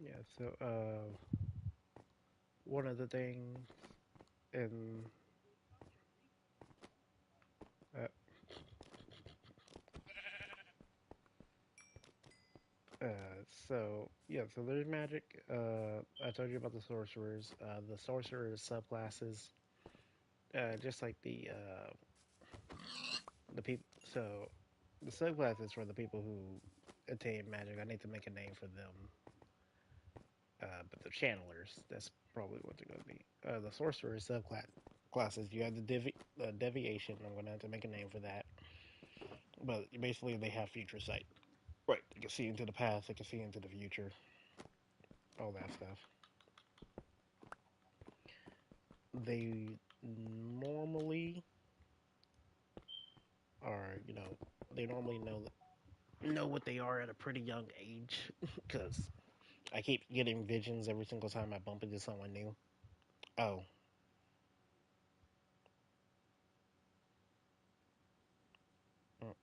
Yeah, so one of the things in uh, so there's magic. I told you about the sorcerers. The sorcerers subclasses, just like the people. So the subclasses for the people who attain magic. I need to make a name for them. But the channelers, that's probably what they're going to be. The sorcerers subclasses. You have the deviation. I'm going to have to make a name for that. But basically, they have future sight. Right. They can see into the past. They can see into the future. All that stuff. They normally are, they normally know what they are at a pretty young age because I keep getting visions every single time I bump into someone new. Oh, mm,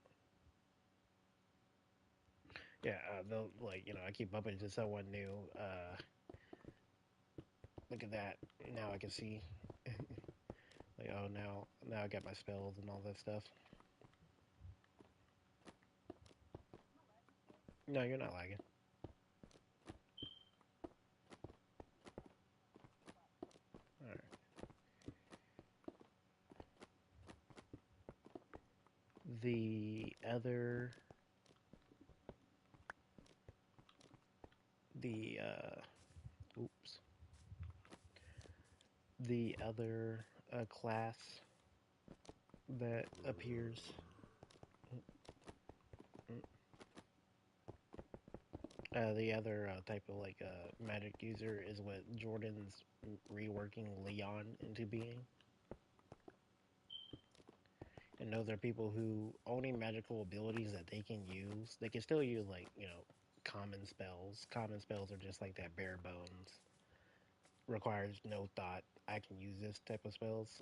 yeah. They'll like I keep bumping into someone new. Look at that. Now I can see. Like, oh, now I got my spells and all that stuff. No, you're not lagging. All right. The other the oops the other class that appears. The other type of magic user is what Jordan's reworking Leon into being. And those are people who only magical abilities that they can use. They can still use common spells. Common spells are just like that bare bones. Requires no thought. I can use this type of spells.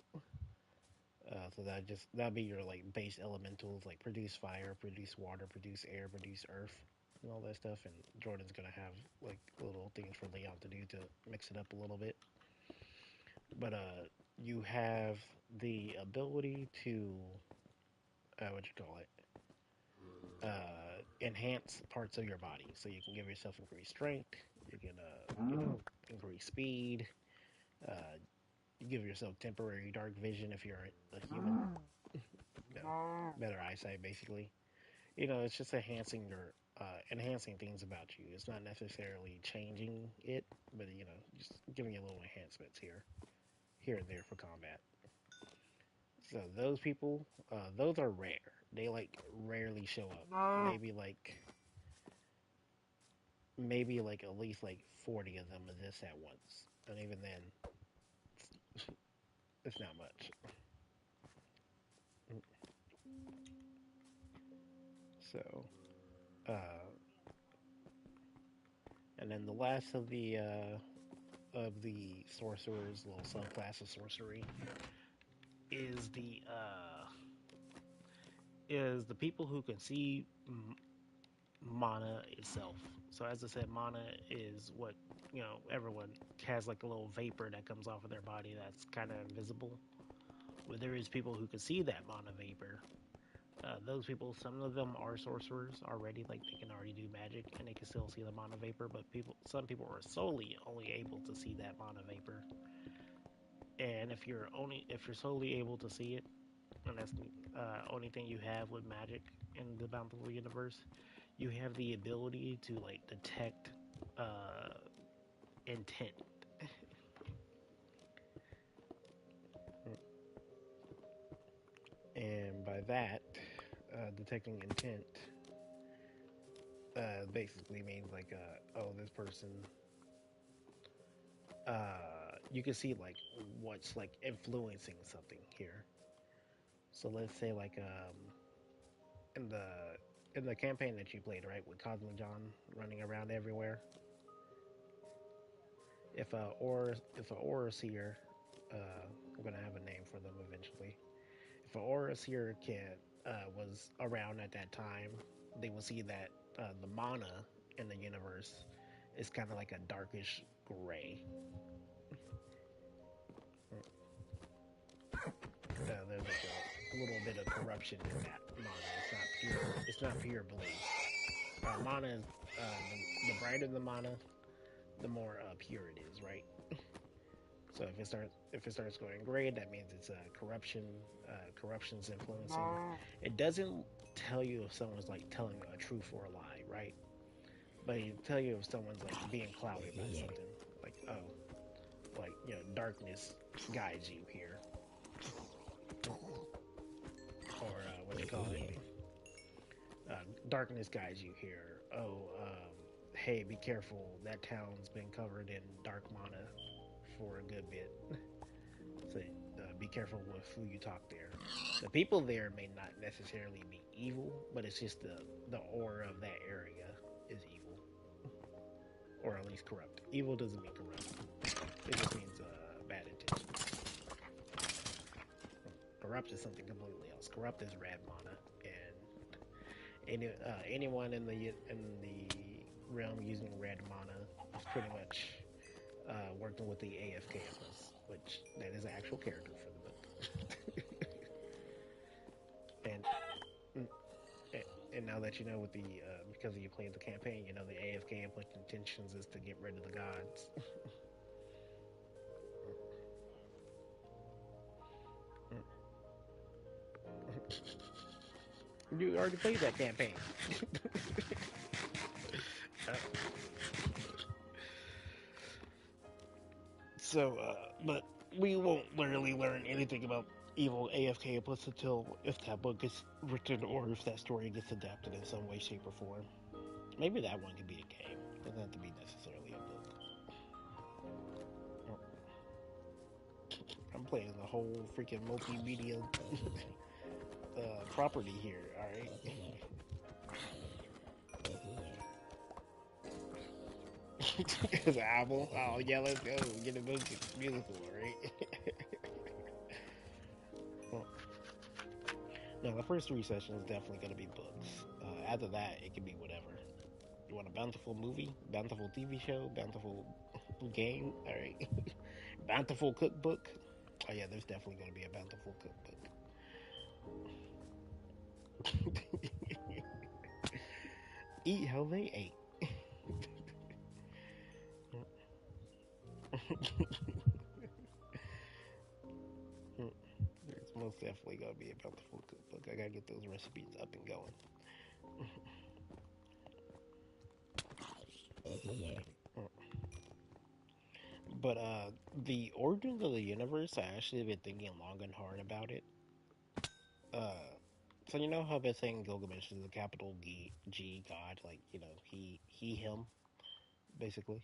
So that'd be your like base elementals like produce fire, produce water, produce air, produce earth, and all that stuff. And Jordan's gonna have like little things for Leon to do to mix it up a little bit. But you have the ability to what you call it, enhance parts of your body. So you can give yourself increased strength. You can increase speed. Uh, you give yourself temporary dark vision if you're a human. No, better eyesight basically. It's just enhancing things about you. It's not necessarily changing it, but just giving you little enhancements here and there for combat. So those people, those are rare. They like rarely show up. Maybe like at least like 40 of them exist at once, and even then, it's not much. So, uh, and then the last of the sorcerers, little subclass of sorcery, is the people who can see mana itself. So as I said, mana is what everyone has like a little vapor that comes off of their body that's kind of invisible. But there is people who can see that mana vapor. Those people, some of them are sorcerers already, like they can already do magic and they can still see the mana vapor. But some people are solely only able to see that mana vapor. And if you're solely able to see it, and that's the only thing you have with magic in the bountiful universe, you have the ability to like detect uh, intent, and by that, detecting intent basically means like, oh, this person. You can see like what's like influencing something here. So let's say like in the in the campaign that you played, right, with Cosmic John running around everywhere. If a aura seer, I'm gonna have a name for them eventually. If an aura seer kid was around at that time, they will see that the mana in the universe It's kind of like a darkish gray. There's like a little bit of corruption in that mana. It's not pure. It's not pure blue. Mana is the brighter the mana, the more pure it is, right? So if it starts going gray, that means it's corruption. Corruption's influencing. It doesn't tell you if someone's like telling a truth or a lie, right? But it tell you if someone's like being clouded by something. Like like darkness guides you here, or what you call it, darkness guides you here. Hey, be careful. That town's been covered in dark mana for a good bit. So be careful with who you talk there. The people there may not necessarily be evil, but it's just the aura of that area is evil, or at least corrupt. Evil doesn't mean corrupt. It just means bad intentions. Corrupt is something completely else. Corrupt is red mana, and anyone in the realm using red mana is pretty much working with the AFK plus, which that is an actual character for the book. and and now that you know what the because you played the campaign, you know the AFK intentions is to get rid of the gods. You already played that campaign. uh, but we won't really learn anything about evil AFK plus until if that book gets written or if that story gets adapted in some way, shape, or form. Maybe that one could be a game. It doesn't have to be necessarily a book. I'm playing the whole freaking multimedia property here. All right. It's an album. Oh yeah, let's go get a musical, right? Well, no, the first three sessions is definitely gonna be books. After that, it can be whatever. You want a bountiful movie, bountiful TV show, bountiful game. All right, bountiful cookbook. Oh yeah, there's definitely gonna be a bountiful cookbook. Eat how they ate. There's most definitely gonna be a bountiful cookbook. I gotta get those recipes up and going. But the origins of the universe, I actually been thinking long and hard about it. Uh, so you know how they're saying Gilgamesh is a capital G god, like he him basically.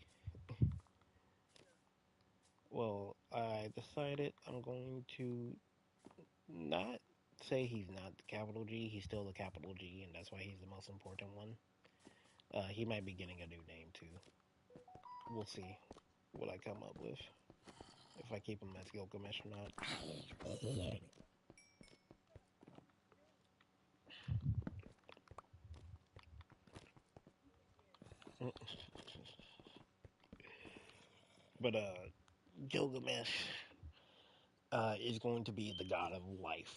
Well, I decided I'm going to not say he's not the capital G. He's still the capital G, and that's why he's the most important one. He might be getting a new name too. We'll see what I come up with if I keep him as Gilgamesh or not. But Gilgamesh is going to be the god of life,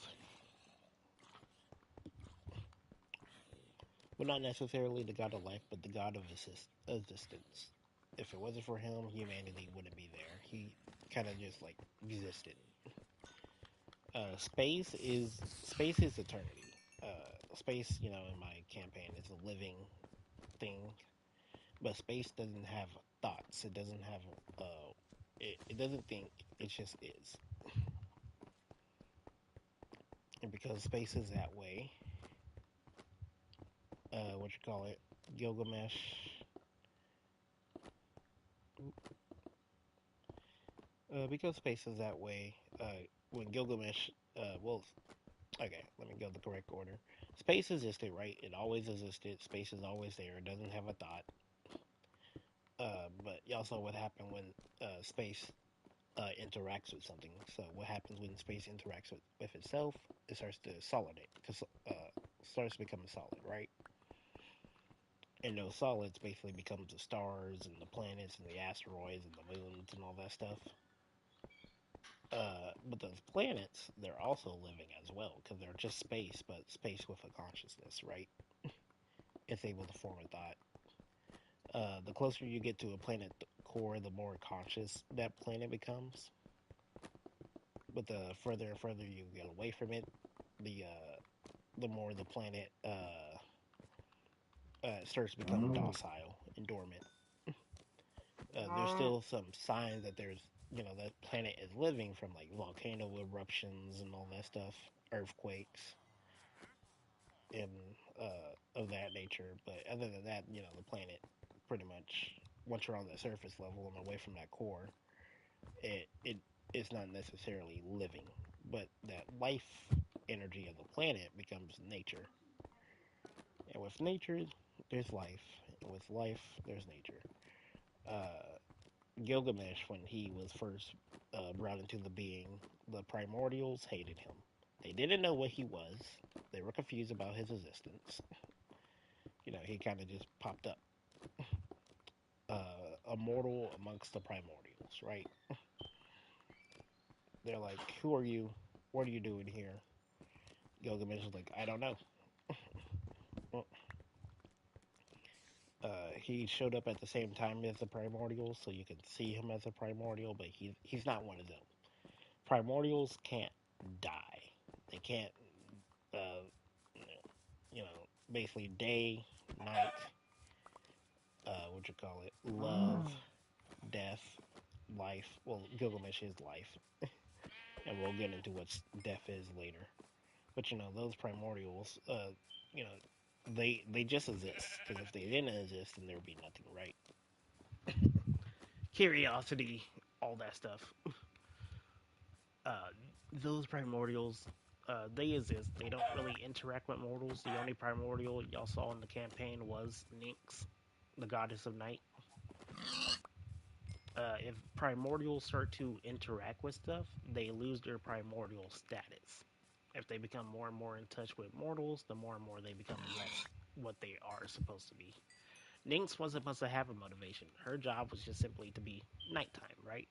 but not necessarily the god of life, but the god of existence. If it wasn't for him, humanity wouldn't be there. He kind of just like existed. Space is eternity. Space, in my campaign, is a living thing, but space doesn't have thoughts. It doesn't have it doesn't think. It just is. And because space is that way, what you call it, Gilgamesh. Because space is that way, when Gilgamesh, well, okay, let me go the correct order. Space existed, right? It always existed. Space is always there. It doesn't have a thought. But y'all saw what happened when space interacts with something. So what happens when space interacts with itself? It starts to solidate, starts becoming solid, right? and those solids basically becomes the stars and the planets and the asteroids and the moons and all that stuff. But those planets, they're also living as well because they're just space, but space with a consciousness, right? It's able to form a thought. The closer you get to a planet core, the more conscious that planet becomes. But the further and further you get away from it, the more the planet starts to become docile and dormant. There's still some signs that there's that planet is living from like volcano eruptions and all that stuff, earthquakes and of that nature. But other than that, the planet pretty much once you're on the surface level and away from that core, it it's not necessarily living, but that life energy of the planet becomes nature, and with nature there's life, and with life there's nature. Uh, Gilgamesh, when he was first brought into the being, the primordials hated him. They didn't know what he was. They were confused about his existence. He kind of just popped up, a mortal amongst the primordials, right? They're like, "Who are you? What are you doing here?" Gilgamesh is like, "I don't know." Well, he showed up at the same time as the primordials, so you can see him as a primordial, but he's not one of them. Primordials can't die. They can't, uh, basically day, night, what you call it, love, death, life. Well, Gilgamesh is life, and we'll get into what death is later. But those primordials, you know, they just exist because if they didn't exist, then there would be nothing, right? Curiosity, all that stuff. Uh, those primordials, they exist. They don't really interact with mortals. The only primordial y'all saw in the campaign was Nyx, the goddess of night. If primordials start to interact with stuff, they lose their primordial status. If they become more and more in touch with mortals, the more and more they become less what they are supposed to be. Nyx wasn't supposed to have a motivation. Her job was just simply to be nighttime, right?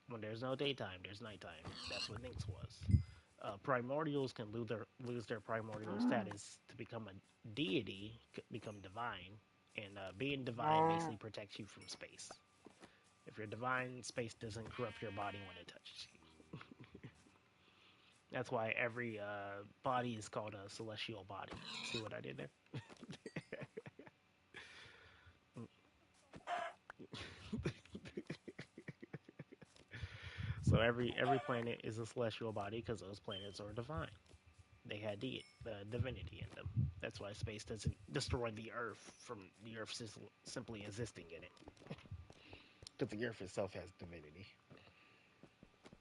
When there's no daytime, there's nighttime. That's what Nyx was. Primordials can lose their primordial status to become a deity, become divine, and being divine basically protects you from space. If you're divine, space doesn't corrupt your body when it touches you. That's why every body is called a celestial body. See what I did there? So every planet is a celestial body because those planets are divine. They had divinity in them. That's why space doesn't destroy the Earth from the Earth simply existing in it, because the Earth itself has divinity.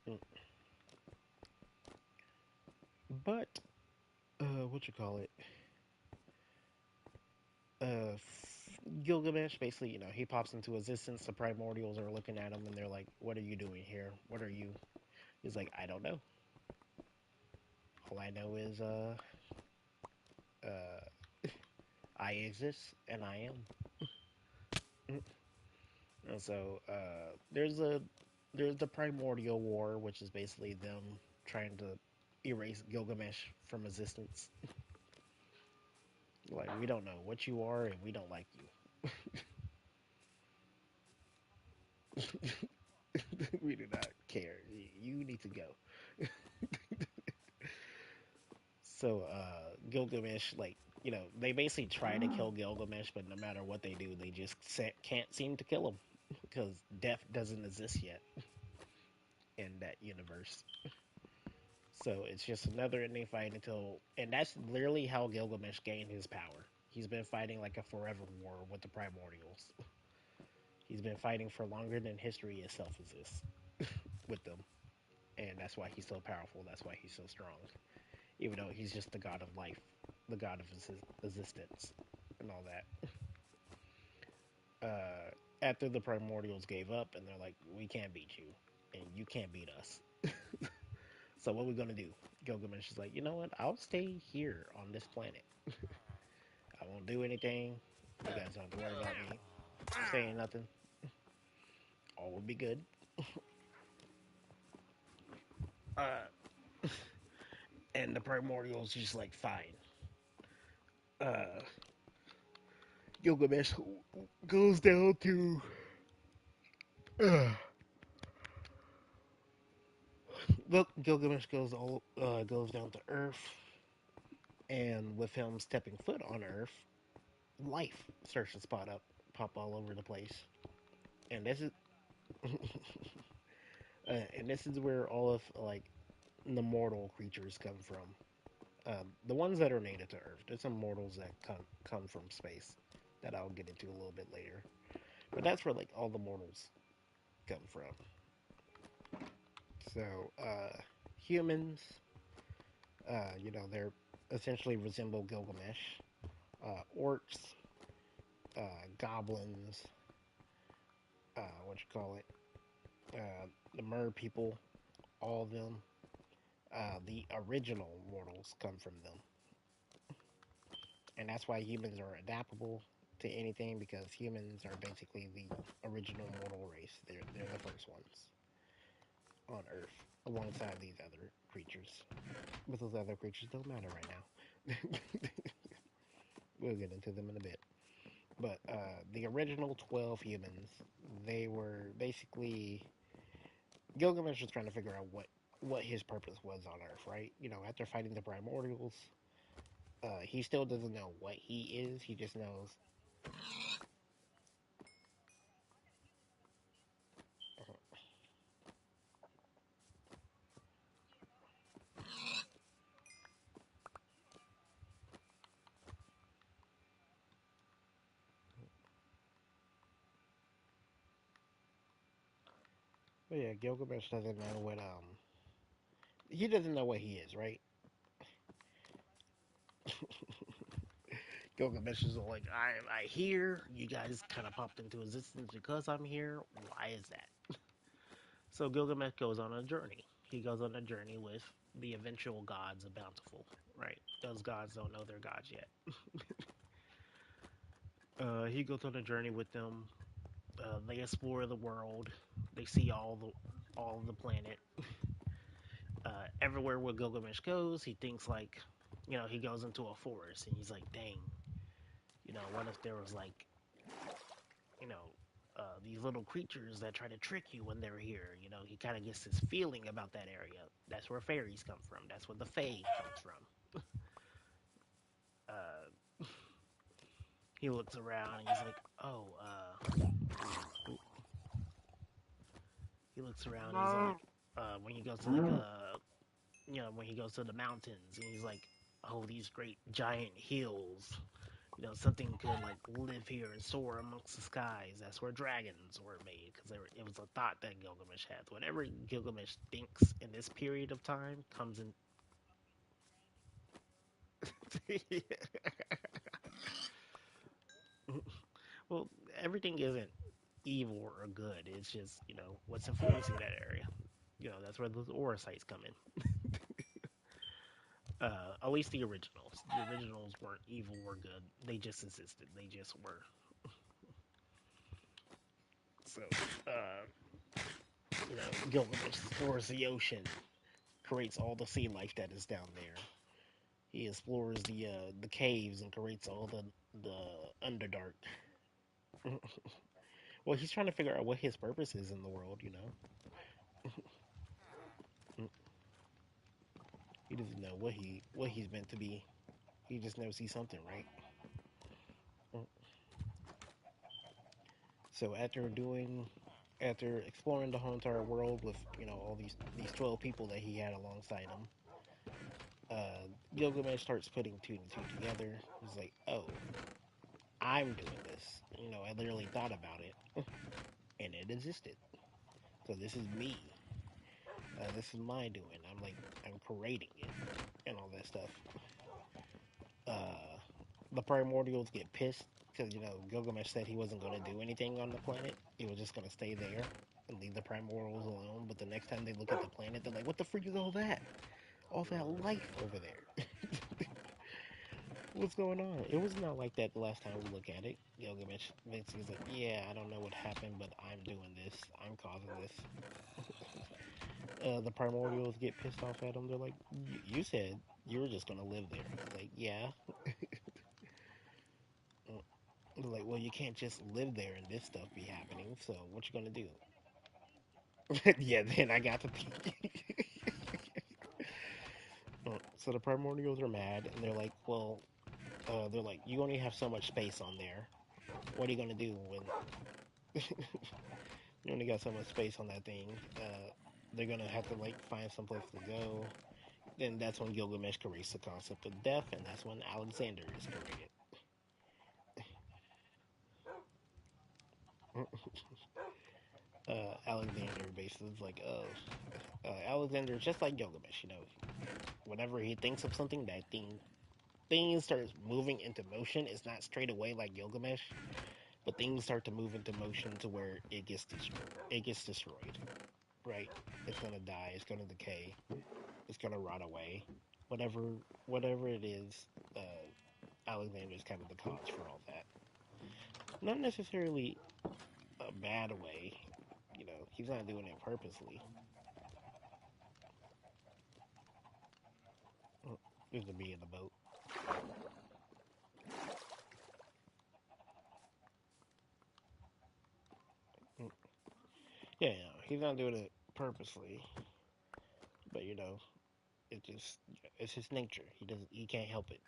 Mm. But what you call it? Uh, Gilgamesh basically, he pops into existence. The primordials are looking at him and they're like, "What are you doing here? What are you?" He's like, "I don't know. All I know is uh, I exist and I am." Mm. And so there's the primordial war, which is basically them trying to erase Gilgamesh from existence. Like, we don't know what you are and we don't like you. We do not care. You need to go. So Gilgamesh, like, they basically try to kill Gilgamesh, but no matter what they do, they just can't seem to kill him because death doesn't exist yet in that universe. So it's just another ending fight until, and that's literally how Gilgamesh gained his power. He's been fighting like a forever war with the primordials. He's been fighting for longer than history itself exists with them, and that's why he's so powerful. That's why he's so strong, even though he's just the god of life, the god of existence, and all that. After the primordials gave up, and they're like, "We can't beat you, and you can't beat us. So what are we gonna do?" Gilgamesh is like, "You know what? I'll stay here on this planet. won't do anything. You guys don't have to worry about me saying nothing. All will be good. Uh, and the primordial's just like, fine. Uh, Gilgamesh goes down to. Uh, Gilgamesh goes down to Earth, and with him stepping foot on Earth, life starts to pop all over the place. And this is, and this is where all of like the mortal creatures come from. The ones that are native to Earth. There's some mortals that come from space that I'll get into a little bit later. But that's where like all the mortals come from. So humans, they're essentially resemble Gilgamesh. Orcs, goblins, what you call it, the mer people, all of them. The original mortals come from them, and that's why humans are adaptable to anything because humans are basically the original mortal race. They're the first ones on Earth, alongside these other creatures. But those other creatures don't matter right now. We'll get into them in a bit. But the original 12 humans, they were basically Gilgamesh was trying to figure out what his purpose was on Earth, right? After fighting the primordials, he still doesn't know what he is. He just knows. But yeah, Gilgamesh doesn't know what he doesn't know what he is, right? Gilgamesh is like, I hear you guys kind of popped into existence because I'm here. Why is that? So Gilgamesh goes on a journey. He goes on a journey with the eventual gods of Bountiful, right? Those gods don't know they're gods yet. He goes on a journey with them. They explore the world. They see all of the planet. Everywhere where Gilgamesh goes, he thinks like, he goes into a forest and he's like, dang, what if there was like, you know, these little creatures that try to trick you when they're here? He kind of gets this feeling about that area. That's where fairies come from. That's where the Fae comes from. He looks around and he's like, oh, he looks around and he's like, when he goes to like, when he goes to the mountains and he's like, oh, these great giant hills. Something could like live here and soar amongst the skies. That's where dragons were made because it was a thought that Gilgamesh had. Whatever Gilgamesh thinks in this period of time comes in. Well, everything isn't evil or good. It's just what's influencing that area. That's where those aura sites come in. At least the originals. The originals weren't evil or good. They just existed. They just were. So, Gilgamesh explores the ocean, creates all the sea life that is down there. He explores the caves and creates all the underdark. Well, he's trying to figure out what his purpose is in the world. He doesn't know what he's meant to be. He just knows he's something, right? So after exploring the whole entire world with all these 12 people that he had alongside him, Gilgamesh starts putting two and two together. He's like, oh, I'm doing this. I literally thought about it, and it existed. So this is me. This is my doing. I'm creating it and all that stuff. Uh, the primordials get pissed because Gilgamesh said he wasn't going to do anything on the planet. He was just going to stay there and leave the primordials alone. But the next time they look at the planet, they're like, "What the freak is all that? All that life over there?" What's going on? It was not like that the last time we look at it. Gilgamesh basically like, yeah, I don't know what happened, but I'm doing this. I'm causing this. The primordials get pissed off at him. They're like, you said you were just gonna live there. He's like, yeah. They're like, well, you can't just live there and this stuff be happening. So what you gonna do? Yeah, then I got to. So the primordials are mad, and they're like, well, they're like, you only have so much space on there. What are you gonna do when you only got so much space on that thing? They're gonna have to like find some place to go. Then that's when Gilgamesh creates the concept of death, and that's when Alexander is created. Alexander basically is like, oh, Alexander, just like Gilgamesh, whenever he thinks of something, that thing starts moving into motion. It's not straight away like Gilgamesh, but things start to move into motion to where it gets destroyed. It gets destroyed, right? It's gonna die. It's gonna decay. It's gonna rot away. Whatever, whatever it is, Alexander's kind of the cause for all that. Not necessarily a bad way. He's not doing it purposely. There's a bee in the boat. Yeah, he's not doing it purposely, but it just it's his nature. He can't help it.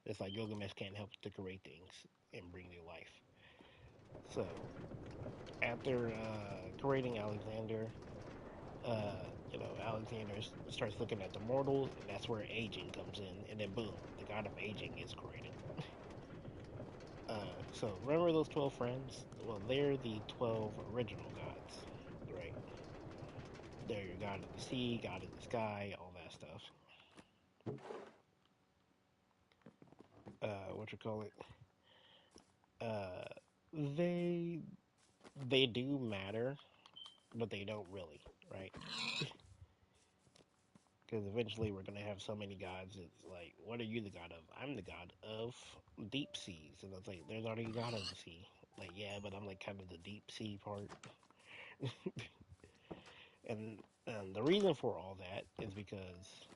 It's like Gilgamesh can't help to create things and bring new life. So after creating Alexander, Alexander starts looking at the mortals, and that's where aging comes in, and then boom, the god of aging is created. So remember those 12 friends? Well, they're the 12 original gods, right? They're your god of the sea, god of the sky, all that stuff. What you call it? Uh, they they do matter, but they don't really, right? Because eventually we're gonna have so many gods. It's like, what are you the god of? I'm the god of deep seas, and it's like, there's already a god of the sea. Like, yeah, but I'm like kind of the deep sea part. And the reason for all that is because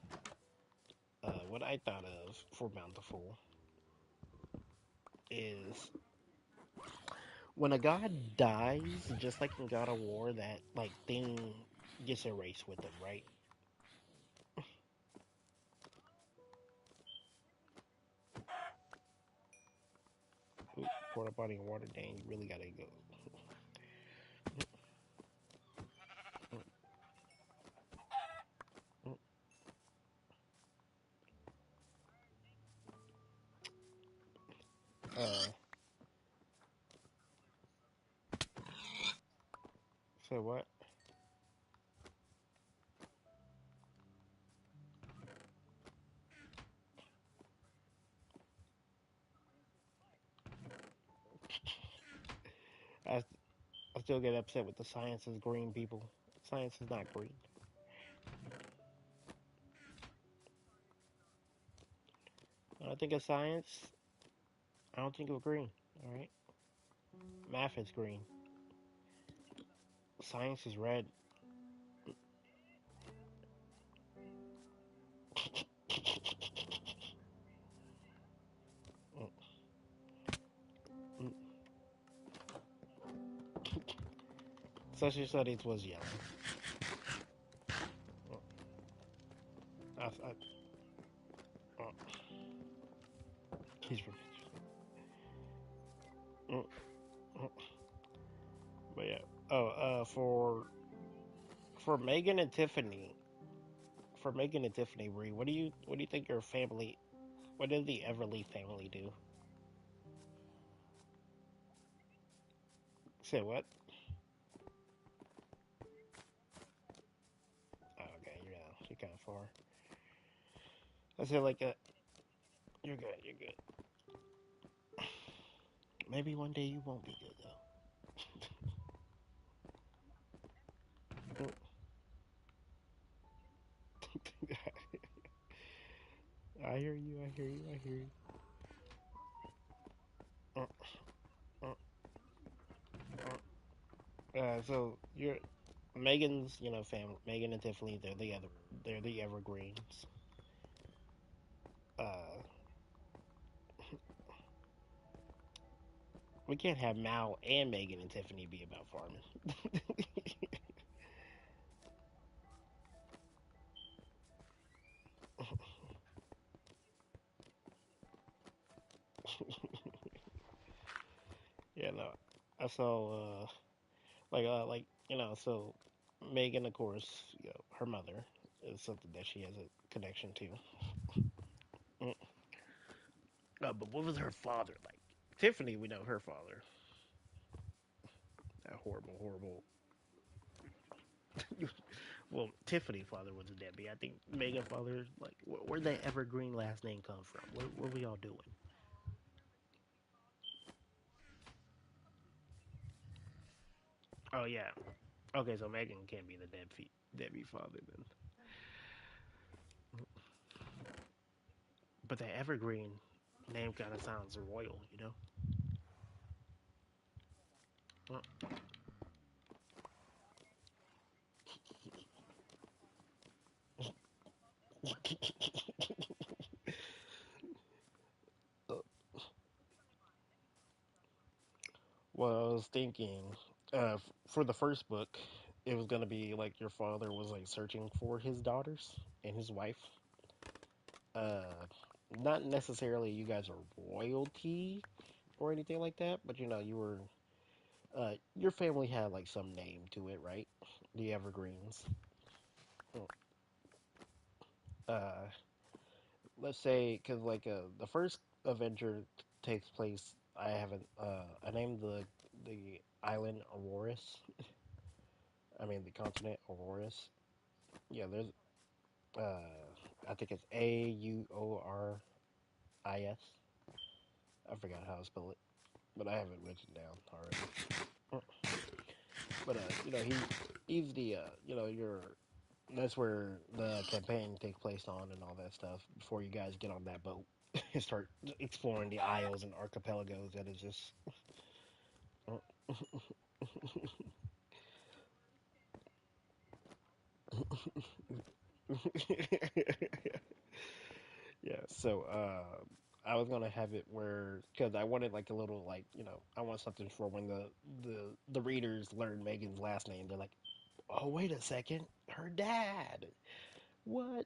what I thought of for Bountiful is when a god dies, just like in God of War, that like thing gets erased with them, right? Ooh, porta potty and water, dang, you really gotta go. Uh, so what? I, I still get upset with the science is green people. Science is not green. When I think of science, I don't think of green. All right, math is green. Science is red. Mm, mm. Social studies was yellow. Uh, he's from. Mm, mm. But yeah. Oh, for Megan and Tiffany, Bree, what do you think your family? What did the Everly family do? Say what? Oh, okay, you're kind of far. I said like you're good, you're good. Maybe one day you won't be good though. I hear you. I hear you. I hear you. So you're Megan's, family. Megan and Tiffany, they're the evergreens. Uh, we can't have Mal and Megan and Tiffany be about farming. Yeah, no. So, so Megan, of course, her mother is something that she has a connection to. Mm. But what was her father like? Tiffany, we know her father. That horrible, horrible. Well, Tiffany father was a deadbeat. I think Megan father, like, where'd that evergreen last name come from? What were y'all doing? Oh yeah. Okay, so Megan can't be the deadbeat father then. But the evergreen name kind of sounds royal, you know. Well, I was thinking, for the first book, it was gonna be like your father was like searching for his daughters and his wife. Uh, Not necessarily you guys are royalty or anything like that, but you were, your family had like some name to it, right? The Evergreens. Uh, let's say, because like the first Avenger takes place. I named the island Aurorus. I mean the continent Aurorus. Yeah, there's uh I think it's Auris. I forgot how to spell it, but I have it written down already. Mm. But he's the your that's where the campaign takes place on and all that stuff before you guys get on that boat and start exploring the isles and archipelagos that exist. Yeah, so I was gonna have it where because I wanted like a little like I want something for when the readers learn Megan's last name. They're like, oh wait a second, her dad. What?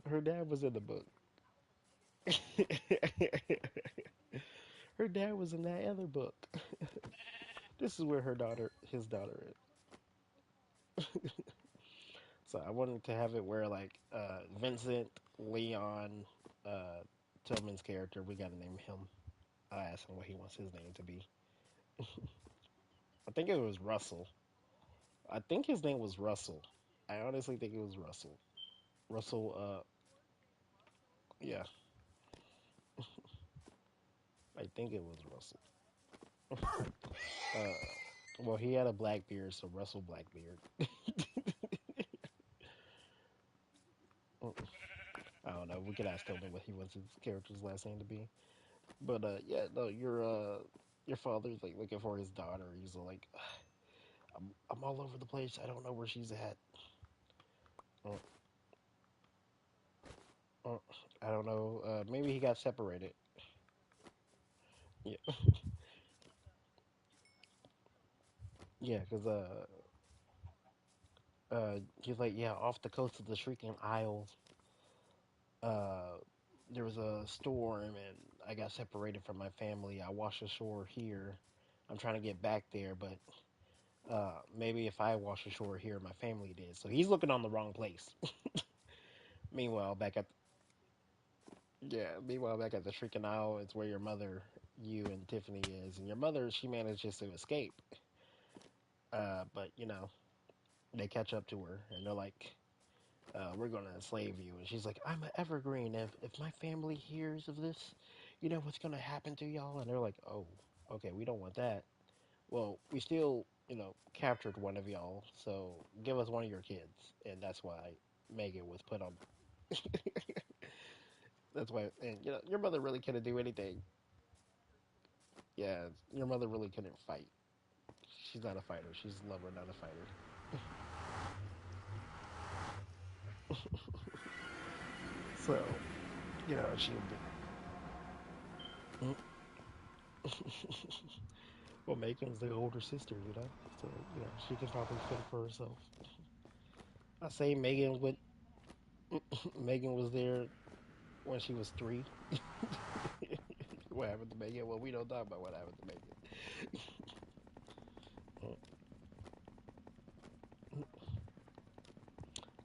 Her dad was in the book. Her dad was in that other book. This is where his daughter is. So I wanted to have it where like Vincent Leon uh, Tillman's character, we gotta name him. I asked him what he wants his name to be. I think it was Russell. I think his name was Russell. I honestly think it was Russell. Russell. Yeah, I think it was Russell. Uh, well, he had a black beard, so Russell Blackbeard. I don't know. We could ask Tillman what he wants his character's last name to be. But yeah, no, your father's like looking for his daughter. He's like, I'm all over the place. I don't know where she's at. Uh, uh, I don't know. Maybe he got separated. Yeah, yeah, because he's like, yeah, off the coast of the Shrieking Isles, uh, there was a storm and I got separated from my family. I washed ashore here. I'm trying to get back there, but maybe if I wash ashore here, my family did. So he's looking on the wrong place. Meanwhile, back at the Shrieking Isle, it's where your mother, you and Tiffany is, and your mother, she manages to escape. But they catch up to her and they're like, we're gonna enslave you. And she's like, I'm an evergreen. If my family hears of this, you know what's gonna happen to y'all? And they're like, oh, okay, we don't want that. Well, we still, captured one of y'all, so give us one of your kids. And that's why Megan was put on. That's why, and your mother really couldn't do anything. Yeah, your mother really couldn't fight. She's not a fighter. She's a lover, not a fighter. So, she would be. Well, Megan's the older sister. So, she can probably fend for herself. I say Megan was there when she was 3. What happened to Megan? Well, we don't talk about what happened to Megan.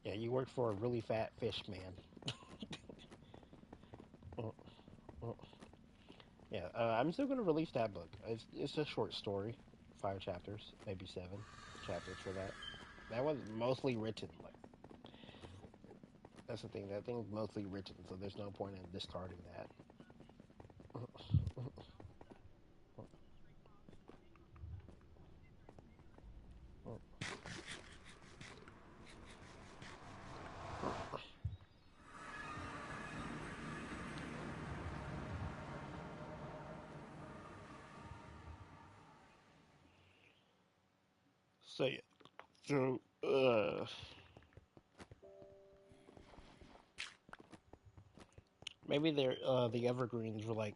Yeah, you work for a really fat fish man. Yeah, I'm still gonna release that book. It's a short story, 5 chapters, maybe 7 chapters for that. That was mostly written. Like that's the thing. That thing's mostly written, so there's no point in discarding that. So yeah, so maybe they're the evergreens were like.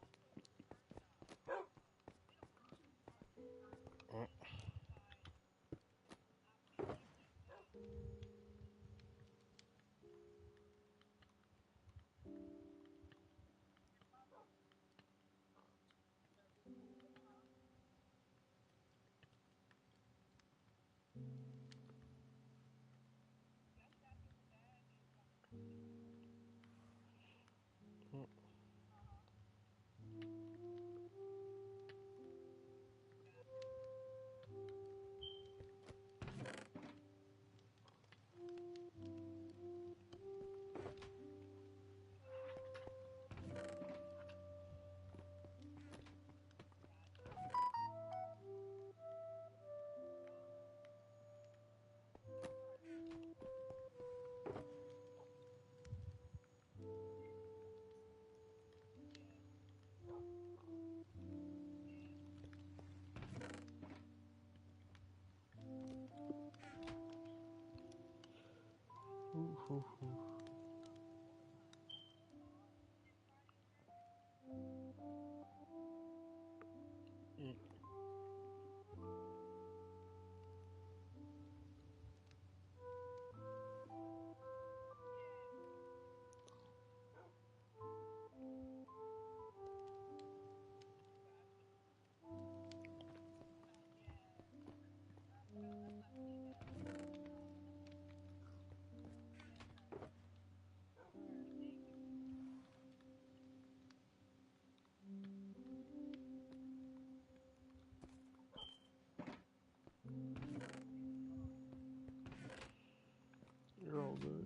You're all good.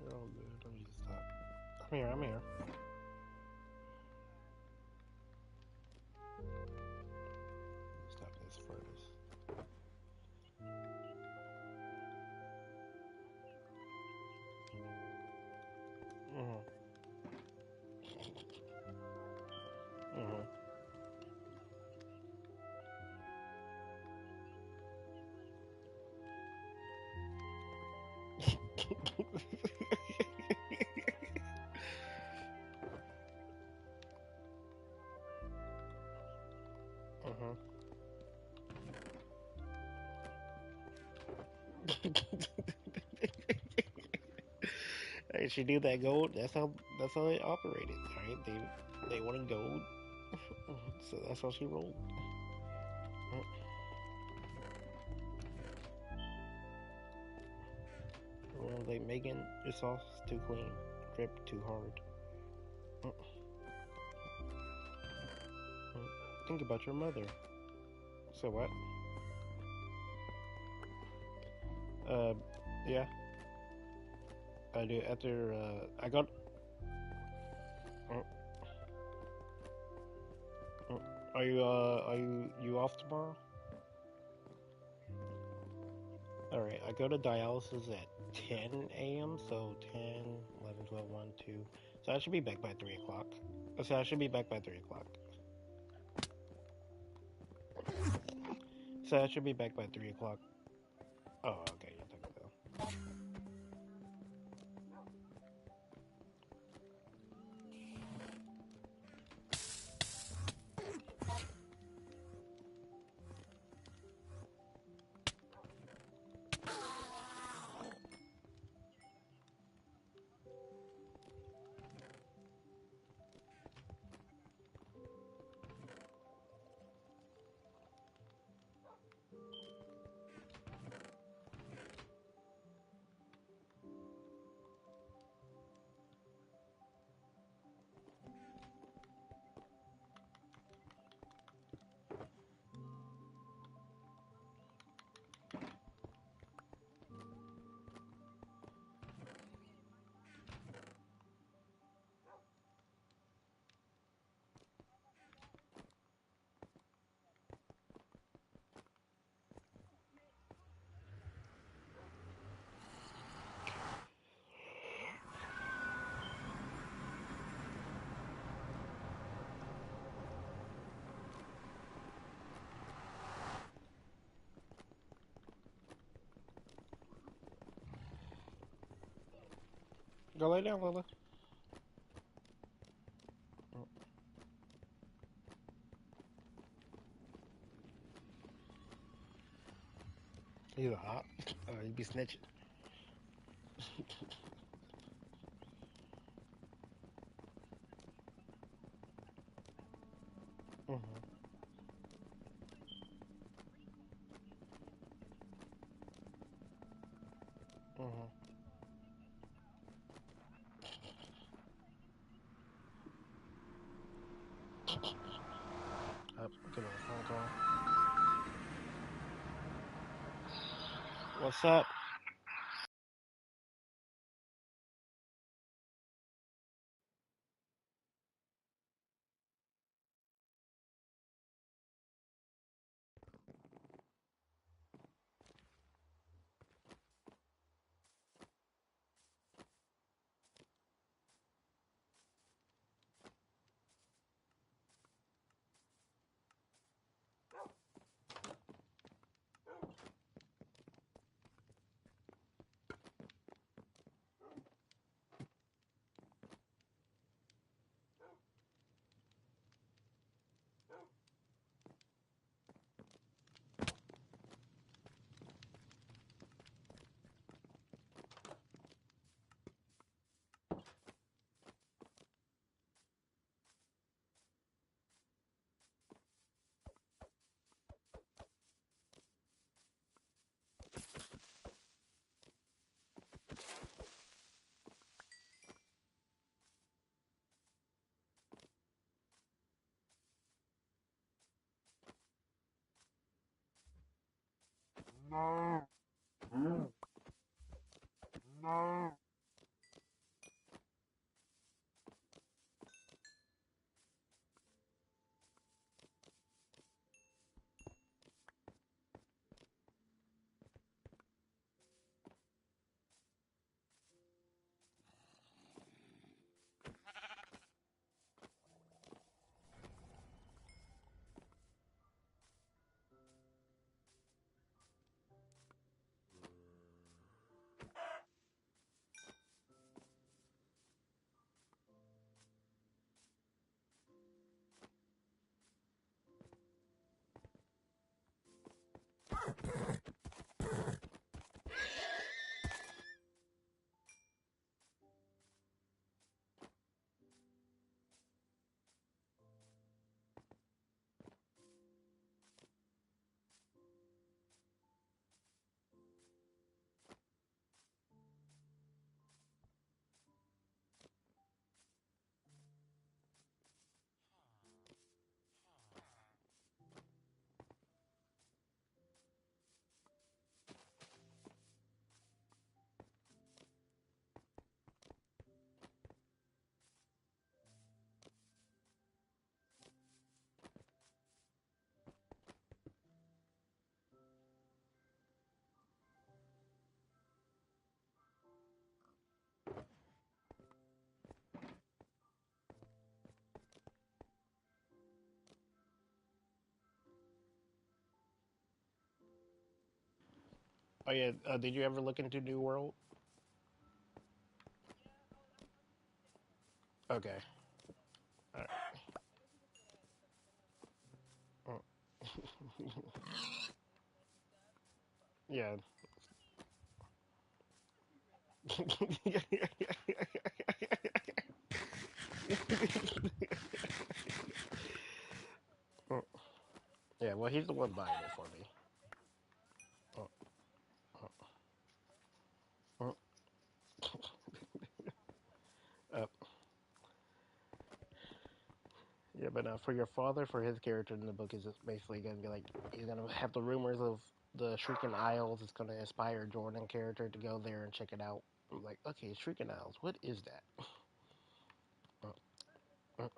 You're all good. Let me just stop. I'm here. I'm here. Stop this furnace. Mhm. Mhm. Mhm. Hey, she knew that gold. That's how they operated. Right? They wanted gold, so that's how she rolled. Well, like Megan, your sauce is too clean, drip too hard. Think about your mother. So what? Uh, yeah, I do. After I got. Uh, are you off tomorrow? All right, I go to dialysis at 10 a.m. So 10, 11, 12, 1, 2. So I should be back by 3 o'clock. So I should be back by 3 o'clock. So I should be back by 3 o'clock. Oh, okay, you're talking about. Go lay down, Lila. You hot? Oh, you be snitching. Mhm. Mhm. Get on a phone call. What's up? Oh yeah, did you ever look into New World? Okay. All right. Mm. Yeah. Mm. Yeah. Well, he's the one buying it for me. Mm, mm, mm. Uh, yeah, but for your father, for his character in the book, is just basically gonna be like he's gonna have the rumors of the Shrieking Isles. It's gonna inspire Jordan character to go there and check it out. I'm like, okay, Shrieking Isles, what is that? Mm,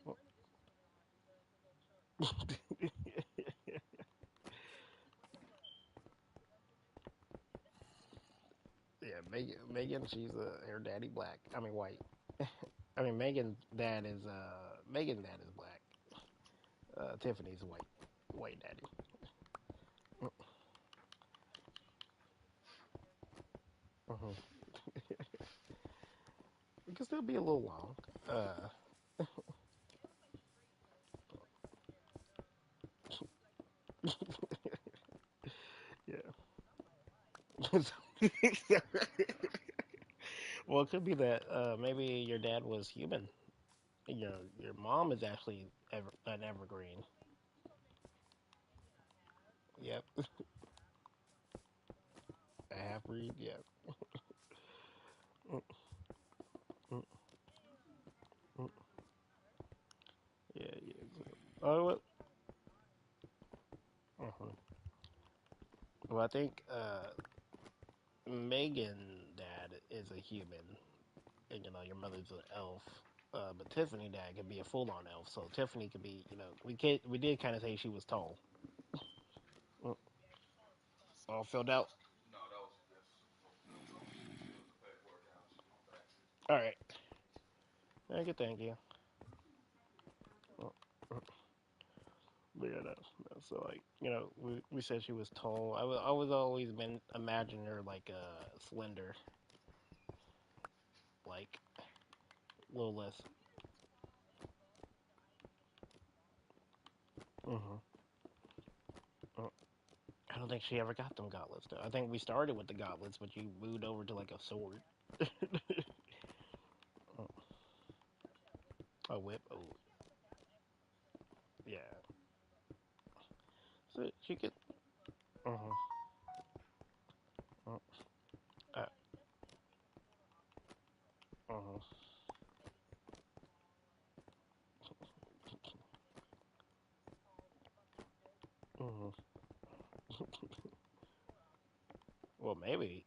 mm. Yeah, Megan, she's her daddy black. I mean white. I mean Megan's dad is black. Tiffany's white daddy. Mm-hmm. It can still be a little long. Uh, yeah. Well, it could be that maybe your dad was human. Your mom is actually an evergreen. Yep, a half breed. Yep. Mm, mm, mm. Yeah, yeah. Oh, well, uh-huh. Well, I think Megan dad is a human, and your mother's an elf. But Tiffany dad could be a full-on elf, so Tiffany could be, we did kind of say she was tall. Mm, all filled out. All right. Thank you, thank you. Mm, mm. But yeah, so like, we said she was tall. I was always been imagining her like slender, like a little less. Hmm. I don't think she ever got them gauntlets though. I think we started with the gauntlets, but you moved over to like a sword. Mm. A whip. Oh, yeah. So she could. Uh-huh. Uh, uh, uh-huh. Uh-huh. Well, maybe.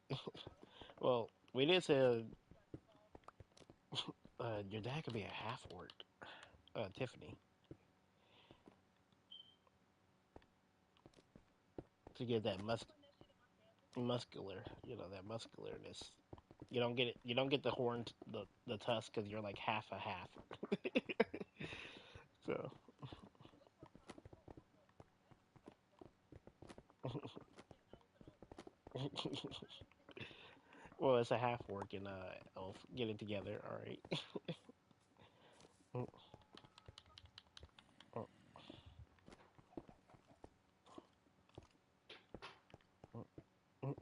Well, we did say your dad could be a half orc. Tiffany, to get that muscular, that muscularness. You don't get it. You don't get the horn, the tusk, because you're like half a half. So, well, it's a half orc and elf. Get it together, all right. Mm, mm, mm, mm.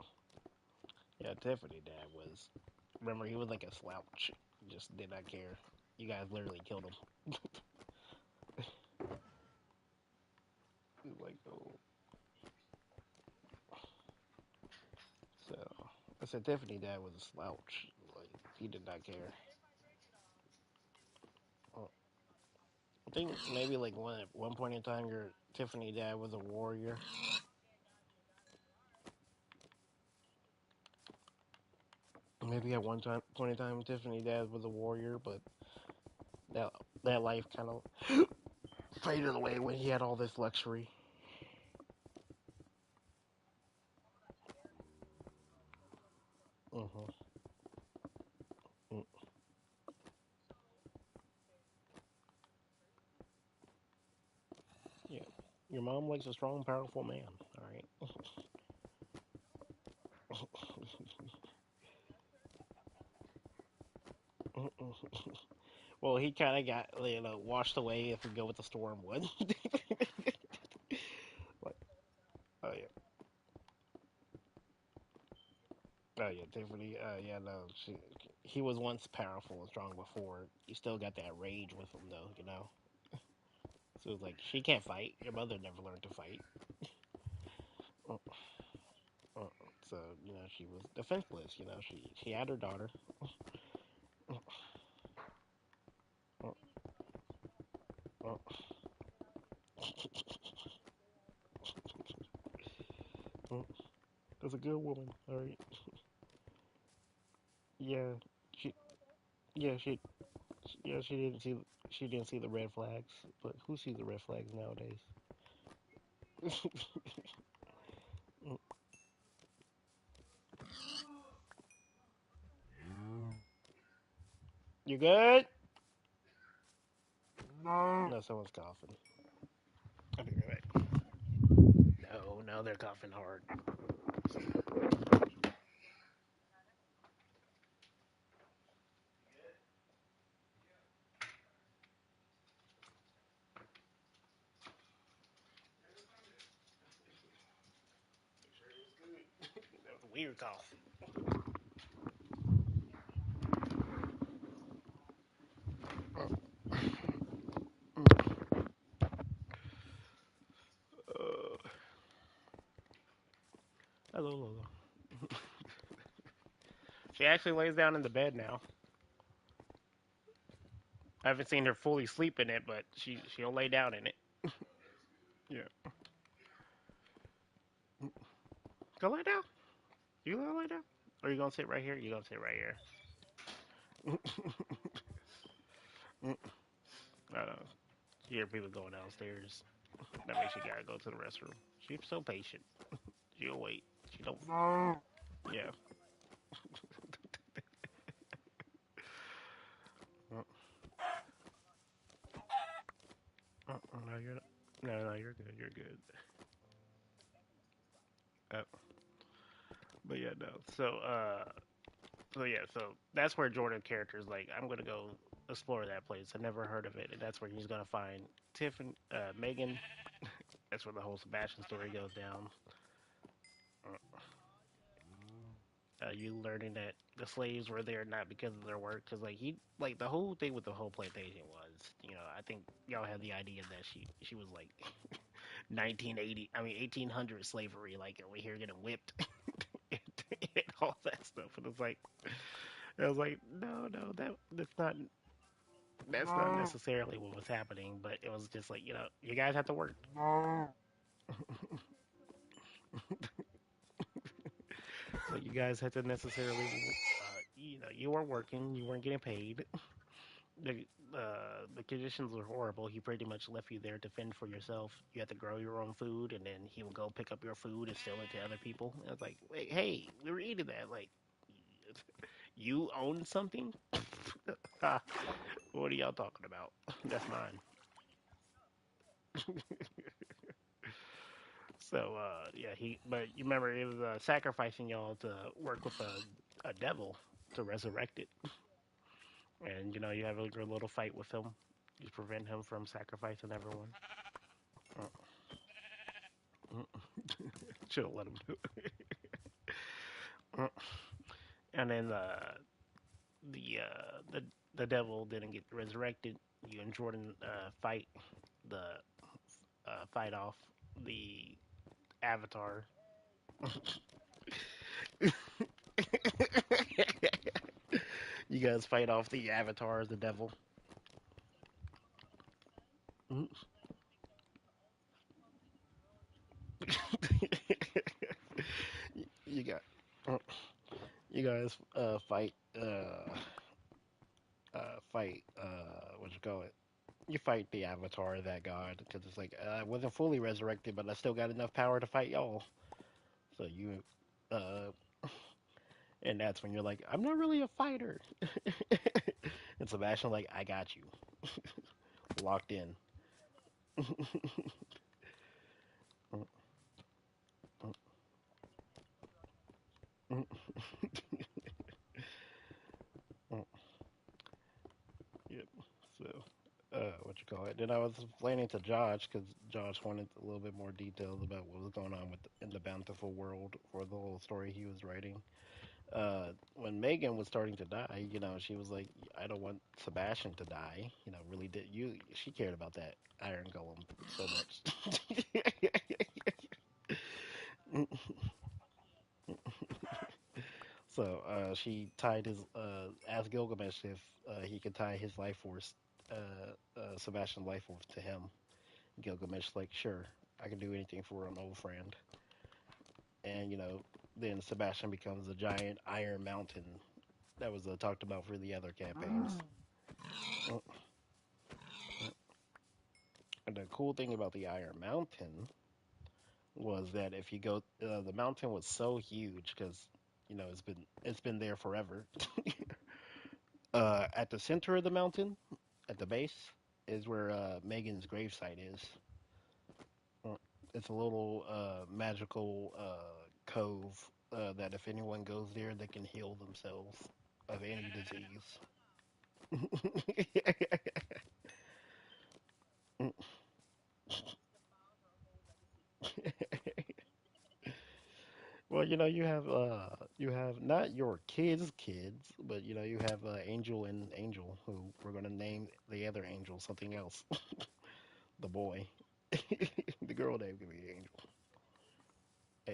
Yeah, Tiffany dad was. Remember, he was like a slouch. Just did not care. You guys literally killed him. He was like, oh. So I said Tiffany dad was a slouch. Like he did not care. Uh, I think maybe like at one point in time, your Tiffany dad was a warrior. Maybe at one point in time, Tiffany dad was a warrior, but that that life kind of faded away when he had all this luxury. Hmm. Mm. Yeah, your mom likes a strong, powerful man. All right. Well, he kind of got washed away if we go with the storm would. Like, oh yeah, oh yeah, Tiffany. Yeah, no, he was once powerful and strong before. He still got that rage with him though, you know. So it's like she can't fight. Your mother never learned to fight. Uh, uh, so she was defenseless. She had her daughter. Uh, uh, uh, that's a good woman. All right. Yeah. She. Yeah. Yeah. She didn't see the red flags. But who sees the red flags nowadays? You good? No, someone's coughing. I'll be right back. No, no, they're coughing hard. That was a weird cough. Uh, hello, Lola. She actually lays down in the bed now. I haven't seen her fully sleep in it, but she'll lay down in it. Yeah. Go lay down. You gonna lay down? Or you gonna sit right here? You gonna sit right here? I don't know. You hear people going downstairs. That means she gotta go to the restroom. She's so patient. She'll wait. She don't. Yeah. No, you're not. No, no, you're good. You're good. Uh, but yeah, no. So yeah, so that's where Jordan character is like, I'm gonna go explore that place. I never heard of it, and that's where he's gonna find Tiffany, Megan. That's where the whole Sebastian story goes down. You learning that the slaves were there not because of their work, because like the whole thing with the whole plantation was, I think y'all had the idea that she was like 1980, I mean 1800 slavery, like over here getting whipped and all that stuff, and it's like I was like, no, no, that's not necessarily what was happening, but it was just like, you guys have to work. So you guys had to necessarily, you weren't working, you weren't getting paid. The conditions were horrible. He pretty much left you there to fend for yourself. You had to grow your own food, and then he would go pick up your food and sell it to other people. And I was like, wait, hey, we were eating that. Like, you own something? What are y'all talking about? That's mine. So, yeah, but you remember it was sacrificing y'all to work with a devil to resurrect it. And, you have a good little fight with him. You prevent him from sacrificing everyone. Should have let him do it. And then the devil didn't get resurrected. You and Jordan the fight off the Avatar. You guys fight off the Avatar, the devil. you got you guys fight what you call it? You fight the Avatar, that god, because it's like I wasn't fully resurrected, but I still got enough power to fight y'all. So uh, and that's when you're like, I'm not really a fighter. And Sebastian like, I got you, locked in. call it. Then I was explaining to Josh because Josh wanted a little bit more details about what was going on with in the bountiful world for the whole story he was writing. When Megan was starting to die, she was like, "I don't want Sebastian to die." Really did you? She cared about that Iron Golem so much. So she tied his asked Gilgamesh if he could tie his life force, Sebastian's life force to him. Gilgamesh like, sure, I can do anything for an old friend. And then Sebastian becomes a giant iron mountain that was talked about for the other campaigns. Uh, And the cool thing about the Iron Mountain was that if you go, the mountain was so huge because it's been there forever. At the center of the mountain, at the base, is where Megan's gravesite is. Uh, It's a little magical cove that if anyone goes there, they can heal themselves of any disease. Well, you have not your kids, but you have Angel and Angel, who we're gonna name the other Angel something else. The boy, the girl name could be Angel.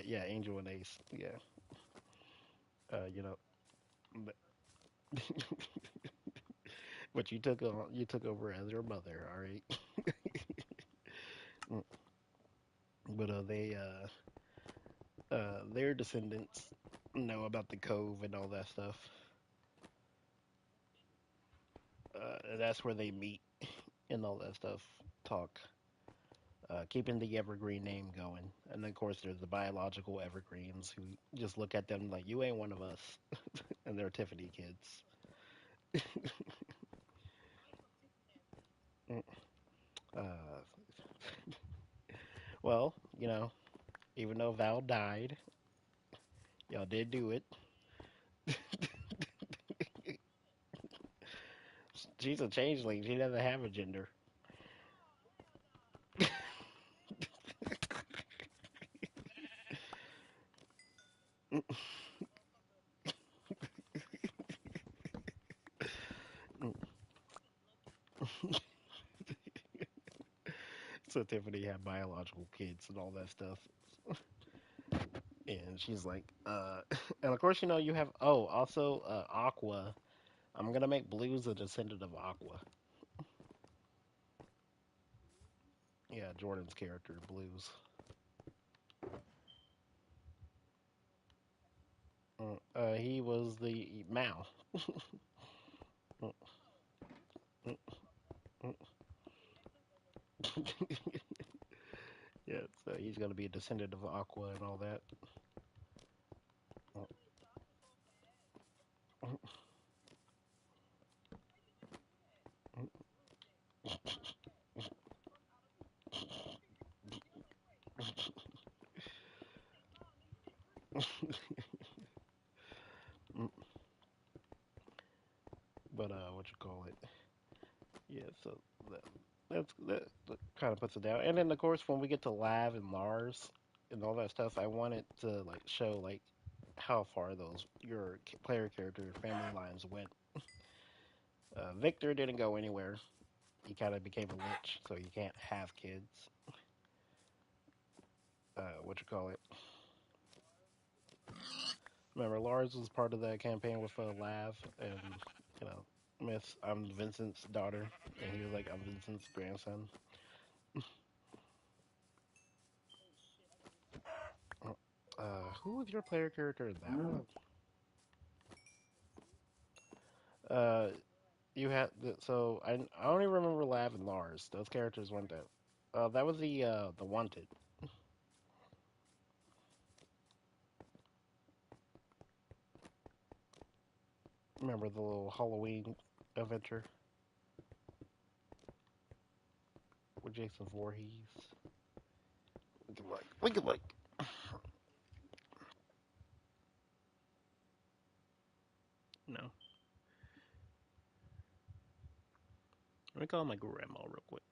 Yeah, Angel and Ace. Yeah, uh, you know, but, but you took over as your mother. All right, Mm, but their descendants know about the cove and all that stuff. And that's where they meet and all that stuff. Talk. Keeping the evergreen name going. And then, of course, there's the biological evergreens who just look at them like, you ain't one of us. And they're Tiffany kids. Mm, Uh, well, even though Val died, y'all did do it. She's a changeling. She doesn't have a gender. So Tiffany had biological kids and all that stuff. And she's like, and of course, you have, oh, also, Aqua. I'm gonna make Blue's a descendant of Aqua. Yeah, Jordan's character, Blues. He was the Mao. Mm, mm, mm. Yeah, so he's gonna be a descendant of Aqua and all that. But what you call it? Yeah, so that that kind of puts it down. And then of course when we get to Lav and Lars and all that stuff, I wanted to like show like how far those your player character family lines went. Victor didn't go anywhere. He kind of became a lich, so he can't have kids. What you call it? Remember, Lars was part of that campaign with Lav, and you know, Miss, I'm Vincent's daughter, and he was like, I'm Vincent's grandson. Who was your player character in that one? Uh, you had so I don't even remember Lav and Lars. Those characters weren't that. That was the Wanted. Remember the little Halloween adventure with Jason Voorhees? We could like, we could like. No. Let me call my grandma real quick.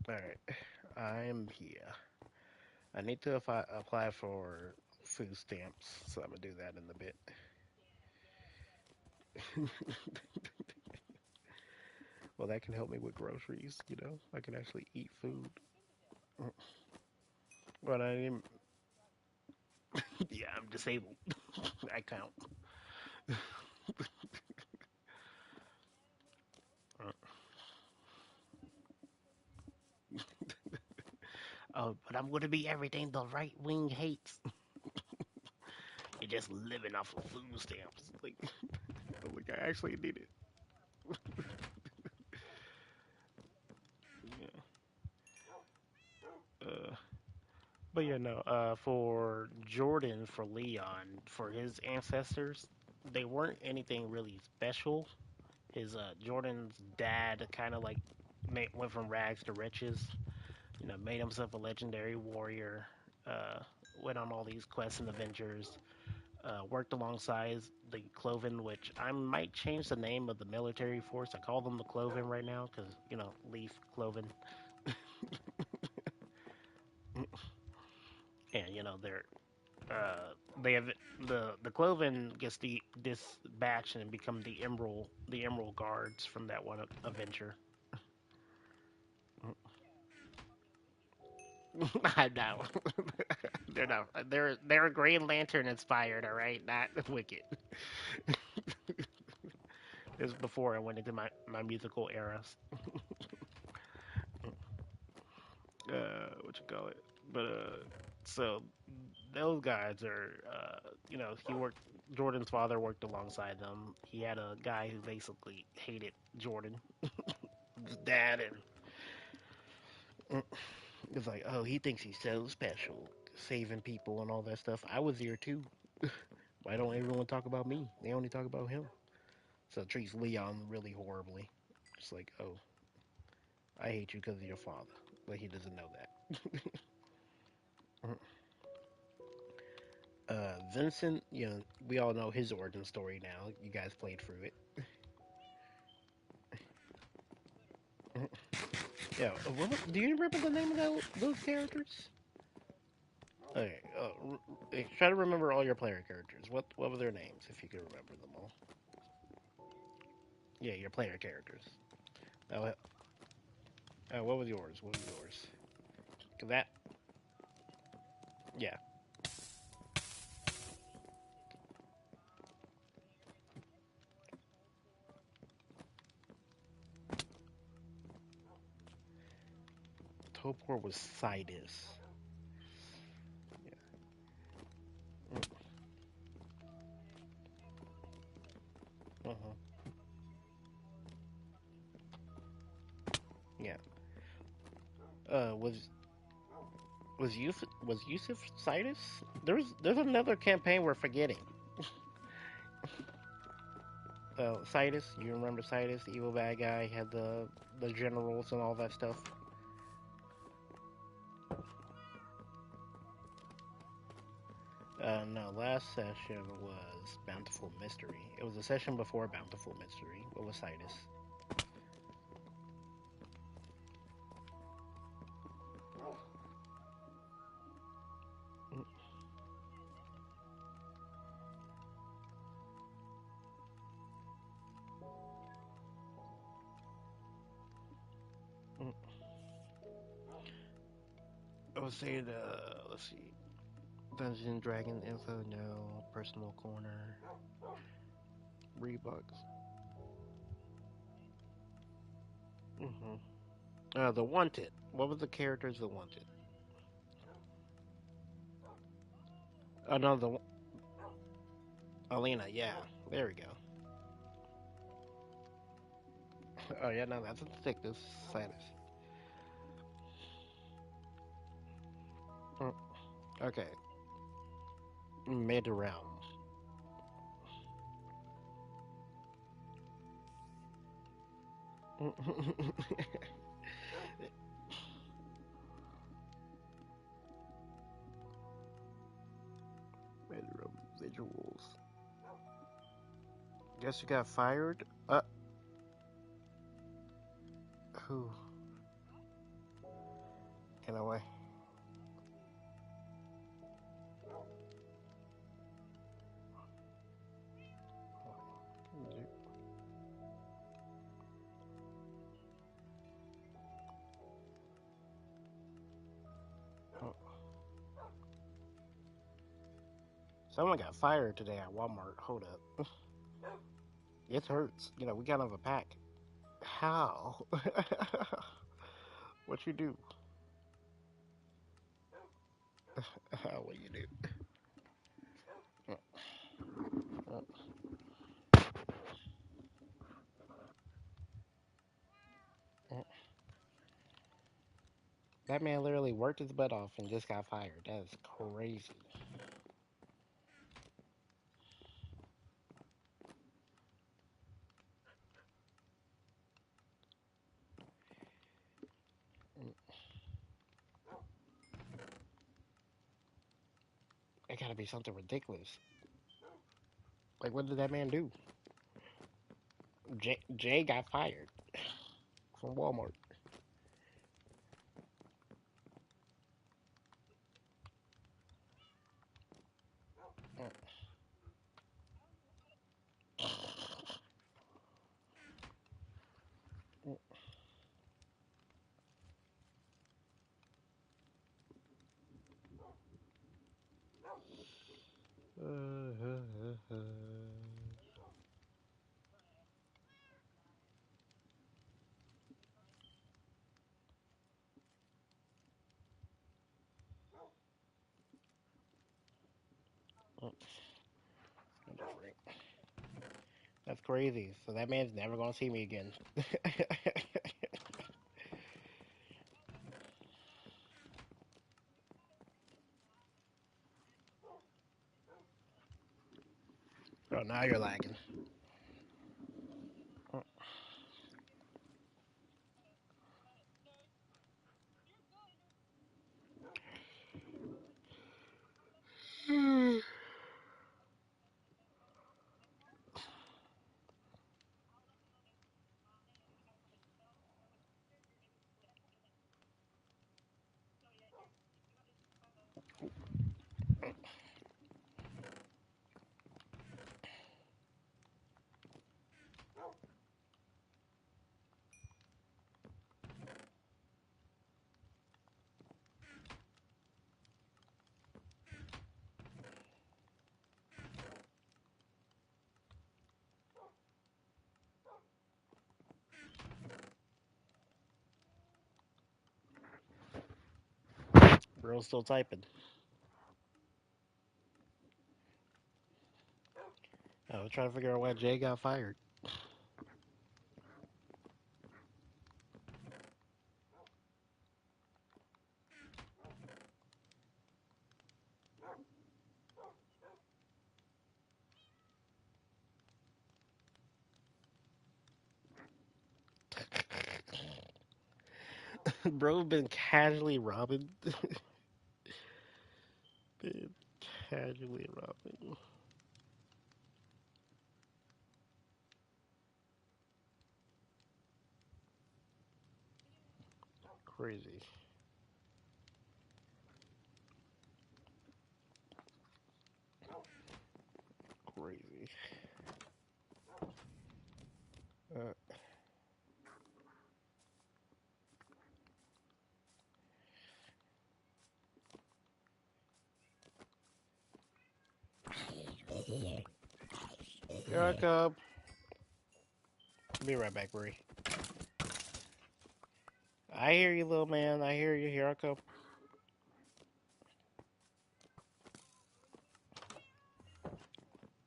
All right, I'm here. I need to apply for food stamps, so I'm gonna do that in a bit. Well, that can help me with groceries. I can actually eat food. But I am, yeah, I'm disabled. I count. But I'm gonna be everything the right wing hates. You're just living off of food stamps. Like I actually need it. Yeah. Uh, but yeah, no. For Jordan, for Leon, for his ancestors, they weren't anything really special. His Jordan's dad kind of like went from rags to riches. Made himself a legendary warrior. Uh, went on all these quests and adventures. Worked alongside the Cloven, which I might change the name of the military force. I call them the Cloven right now because Leaf Cloven, and they're they have The Cloven gets dispatched and become the Emerald Guards from that one adventure. I know. They're not. They're Green Lantern inspired. All right, not Wicked. This was before I went into my musical eras. What you call it? But so those guys are, he worked. Jordan's father worked alongside them. He had a guy who basically hated Jordan, his dad, and it's like, oh, he thinks he's so special, saving people and all that stuff. I was here too. Why don't everyone talk about me? They only talk about him. So it treats Leon really horribly. It's like, oh, I hate you because of your father, but he doesn't know that. Vincent, we all know his origin story now. You guys played through it. Yeah, do you remember the name of those characters? Okay, try to remember all your player characters. What were their names, if you could remember them all? Yeah, your player characters. Oh, what was yours? What was yours? 'Cause that, yeah, Topor was Sidus. Yeah. Uh-huh. Yeah. Was Yusuf Sidus? There's another campaign we're forgetting. Sidus, you remember Sidus, the evil bad guy, had the generals and all that stuff. No, last session was Bountiful Mystery. It was a session before Bountiful Mystery. What was Sidus? Mm, mm. I was saying, let's see, Dungeon and Dragon info, no. Personal corner, Rebucks. Mm-hmm. The Wanted. What was the characters the Wanted? Oh no, the Alina. Yeah, there we go. Oh yeah, no, that's a detective. Sidus. Mm, okay, mid realm. mid realm visuals. Guess you got fired. Who? In a way. Someone got fired today at Walmart. Hold up. It hurts. We got out of a pack. How? What you do? What you do? That man literally worked his butt off and just got fired. That is crazy. It gotta be something ridiculous. Like, what did that man do? Jay got fired from Walmart. That's crazy. So that man's never gonna see me again. Oh, now you're lagging. Bro's still typing. I was trying to figure out why Jay got fired. Bro been casually robbing. Been casually robbing. Crazy. Crazy. Uh, Here I come. Be right back, Bree. I hear you, little man. I hear you. Here I come.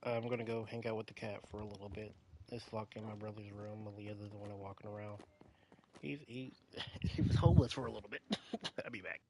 I'm gonna go hang out with the cat for a little bit. It's locked in my brother's room. Aaliyah is the one walking around. He he was homeless for a little bit. I'll be back.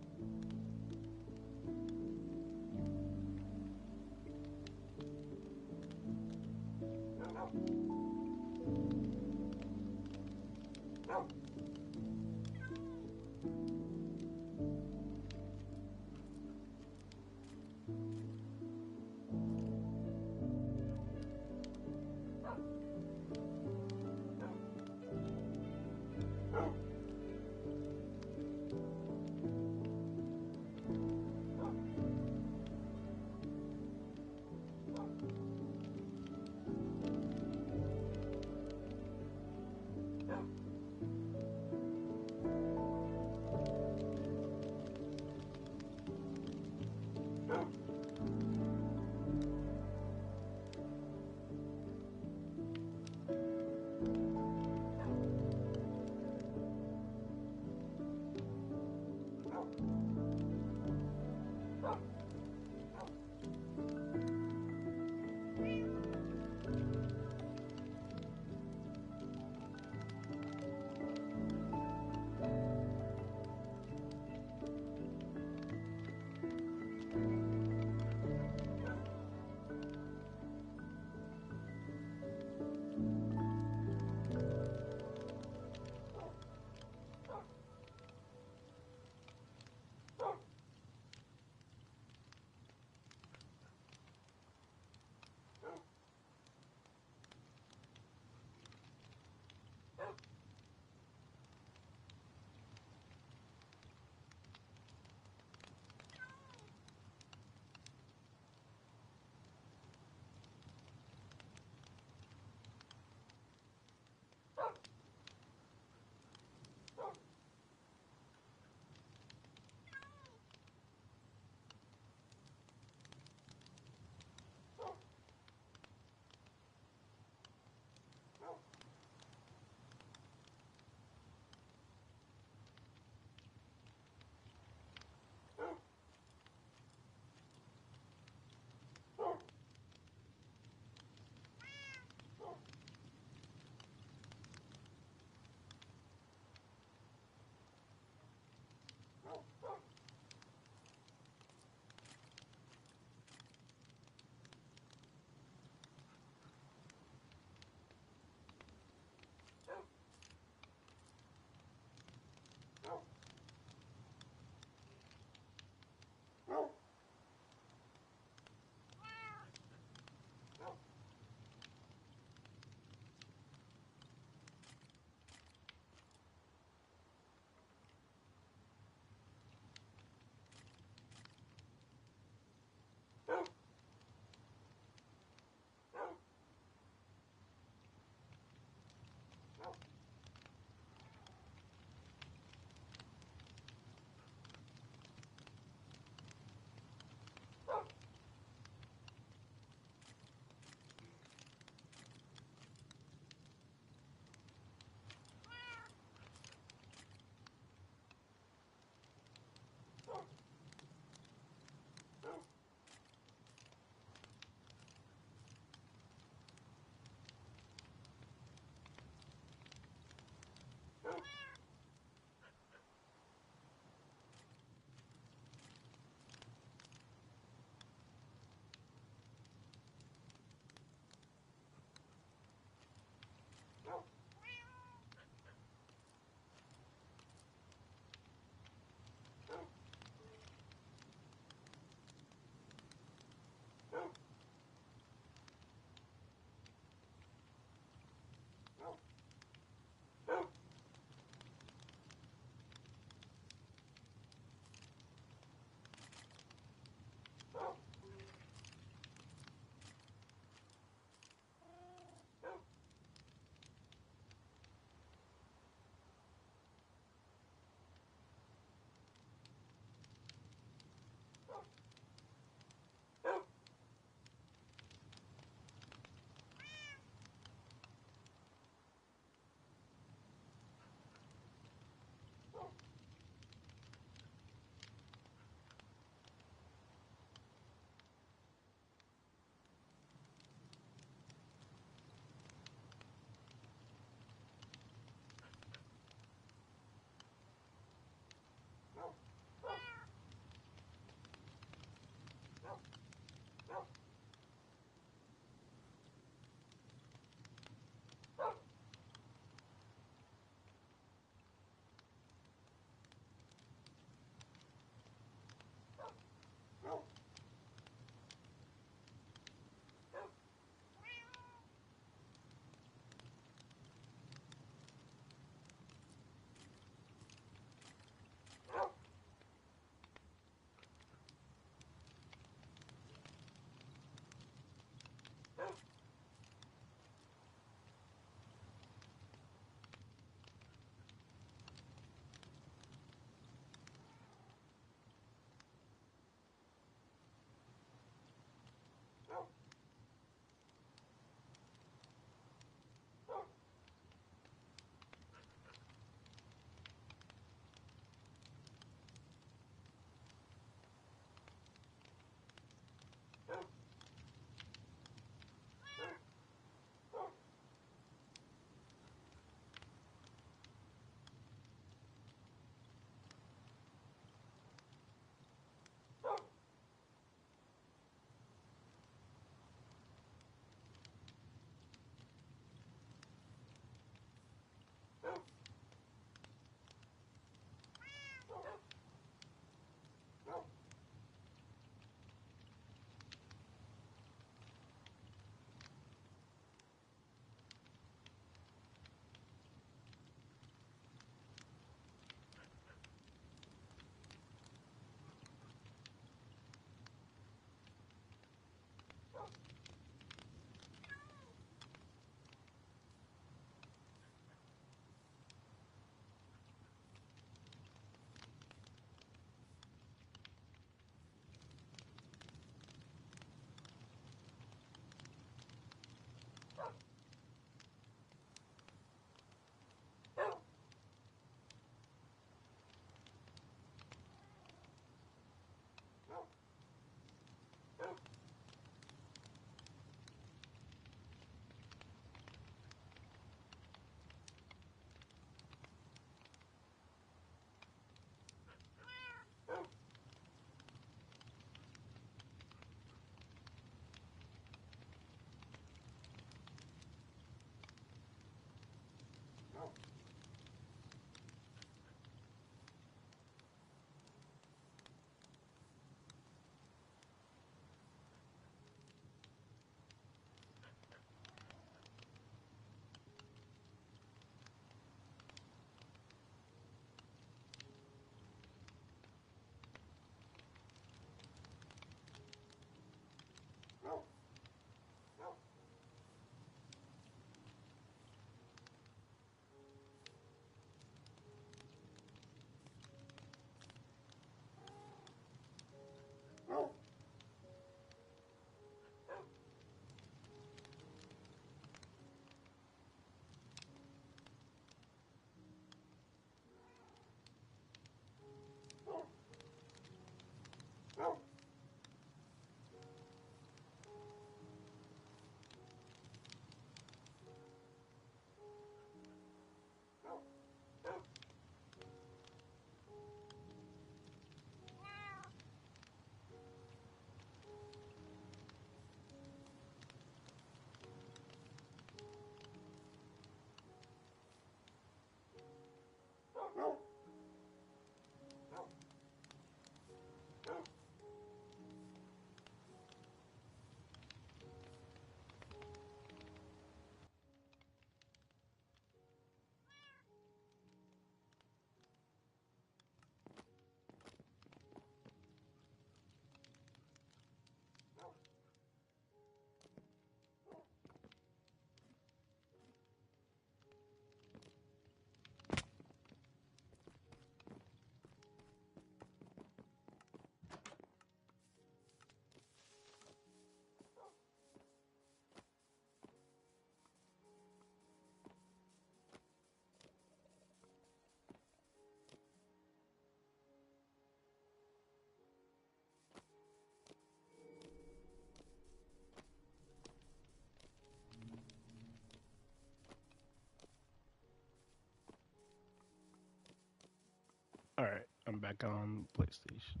All right, I'm back on PlayStation.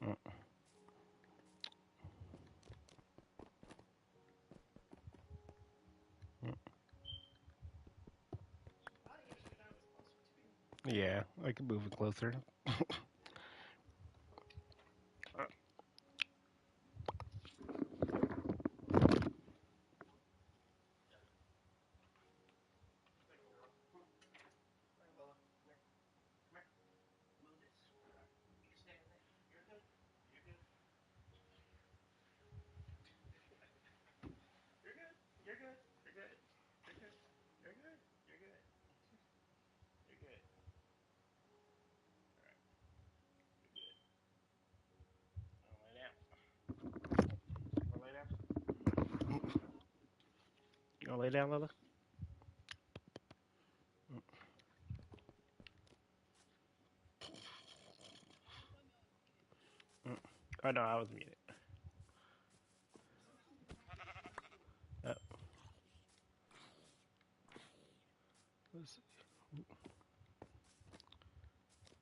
Mm, mm. Yeah, I can move it closer. You're good. You're good. You're good. You're good. You're good. You're good. You're good. All right. You're good. Lay down. Lay down. You gonna lay down, Lila? Mm. Oh no, I was muted. Uh, let's see.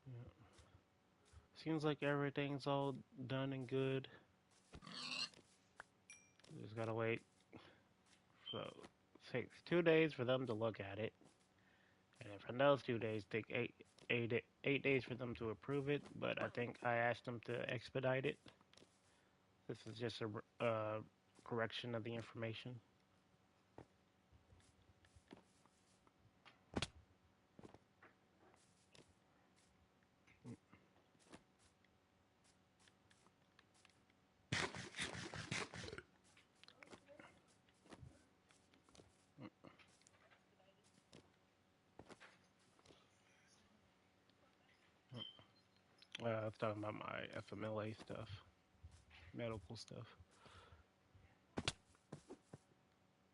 Yeah. Seems like everything's all done and good. Just gotta wait. So it takes 2 days for them to look at it, and then from those 2 days, take 8 days for them to approve it. But I think I asked them to expedite it. This is just a correction of the information. I was talking about my FMLA stuff, medical stuff.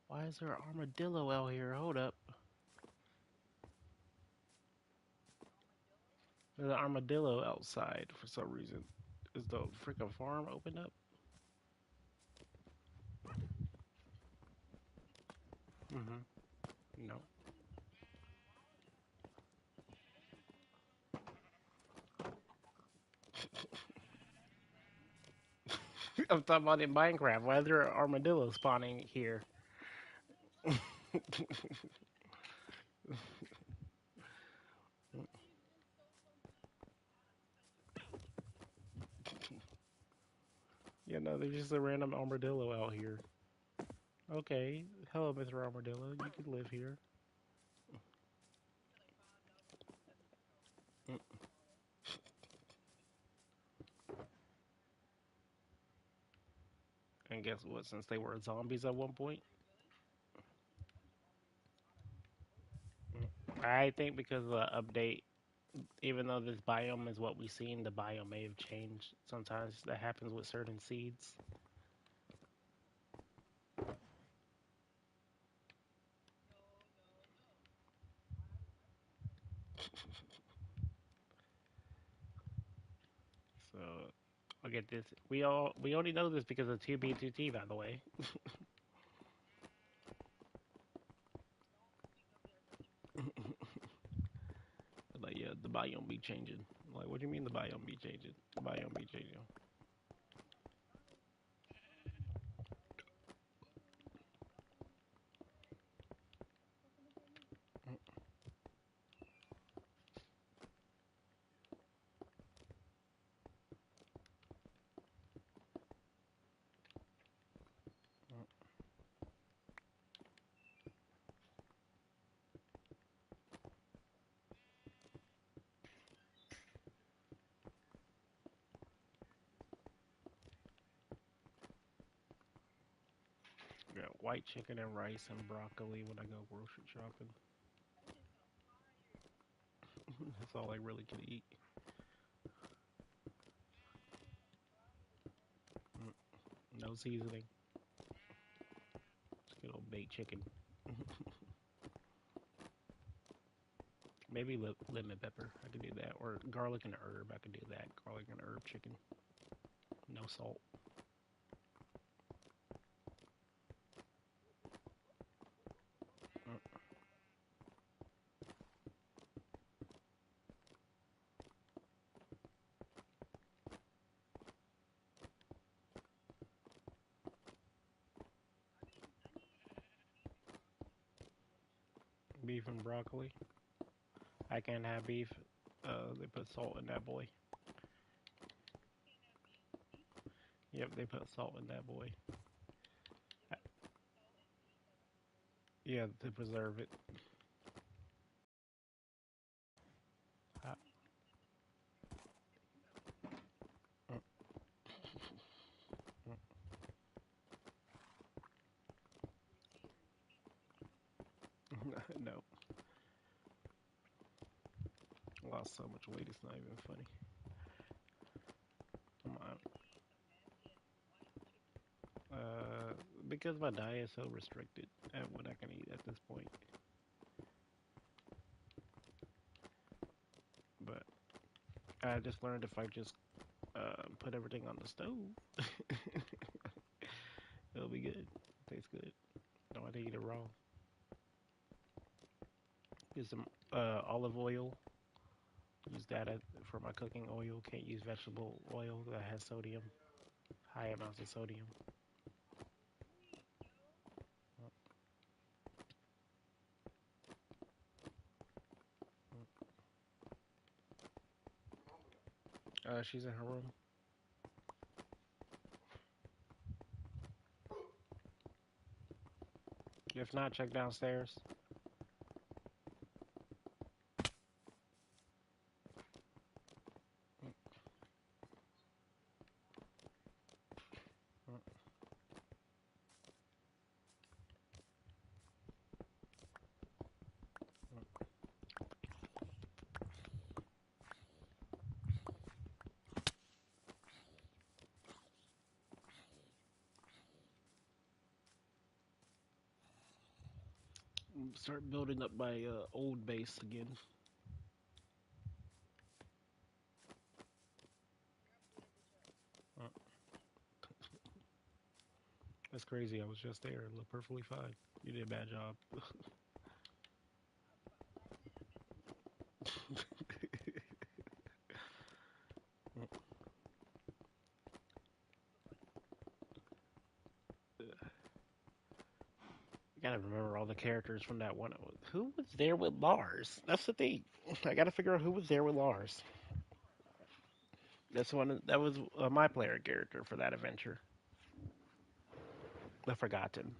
Why is there an armadillo out here? Hold up. There's an armadillo outside for some reason. Is the freaking farm open up? Mm-hmm. No. I'm talking about in Minecraft. Why is there an armadillo spawning here? You know, there's just a random armadillo out here. Okay. Hello, Mr. Armadillo. You can live here. Mm. And guess what? Since they were zombies at one point, I think because of the update, even though this biome is what we seen, the biome may have changed. Sometimes that happens with certain seeds. So I'll get this. We only know this because of 2B2T, by the way. Like, yeah, the biome be changing. Like, what do you mean the biome be changing? The biome be changing. Got white chicken and rice and broccoli when I go grocery shopping. That's all I really can eat. Mm, no seasoning. Just good old baked chicken. Maybe lemon pepper. I could do that. Or garlic and herb. I could do that. Garlic and herb chicken. No salt. Mm, Beef and broccoli. I can't have beef. They put salt in that boy. Yep, they put salt in that boy. Yeah, to preserve it. Uh, no, I lost so much weight. It's not even funny. Come on. Uh, because my diet is so restricted at what I can eat at this point. But I just learned if I just put everything on the stove, it'll be good. Tastes good. Don't have to eat it raw. Get some olive oil. Use that for my cooking oil. Can't use vegetable oil that has sodium, high amounts of sodium. She's in her room. If not, check downstairs. Start building up my old base again. Uh, that's crazy. I was just there. It looked perfectly fine. You did a bad job. I gotta remember all the characters from that one. Who was there with Lars? That's the thing. I gotta figure out who was there with Lars. That's one. That was my player character for that adventure. The Forgotten.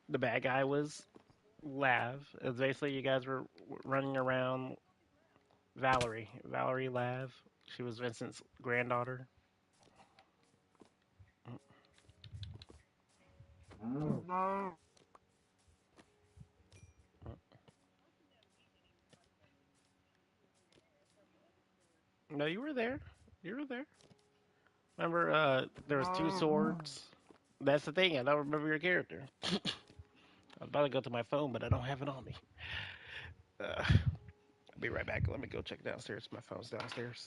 The bad guy was Lav. It was basically you guys were running around Valerie. Valerie Lav. She was Vincent's granddaughter. No, you were there. You were there. Remember, there was two swords. That's the thing. I don't remember your character. I was about to go to my phone, but I don't have it on me. I'll be right back. Let me go check downstairs. My phone's downstairs.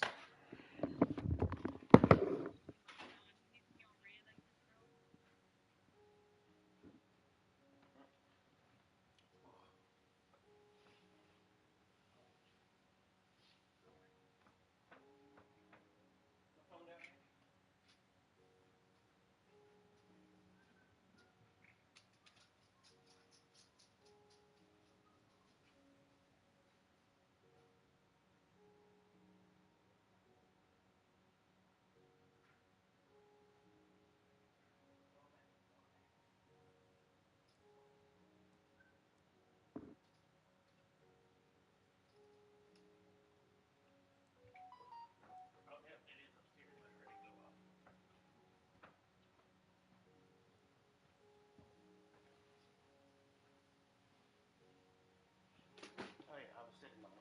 Oh yeah, I was sitting on it.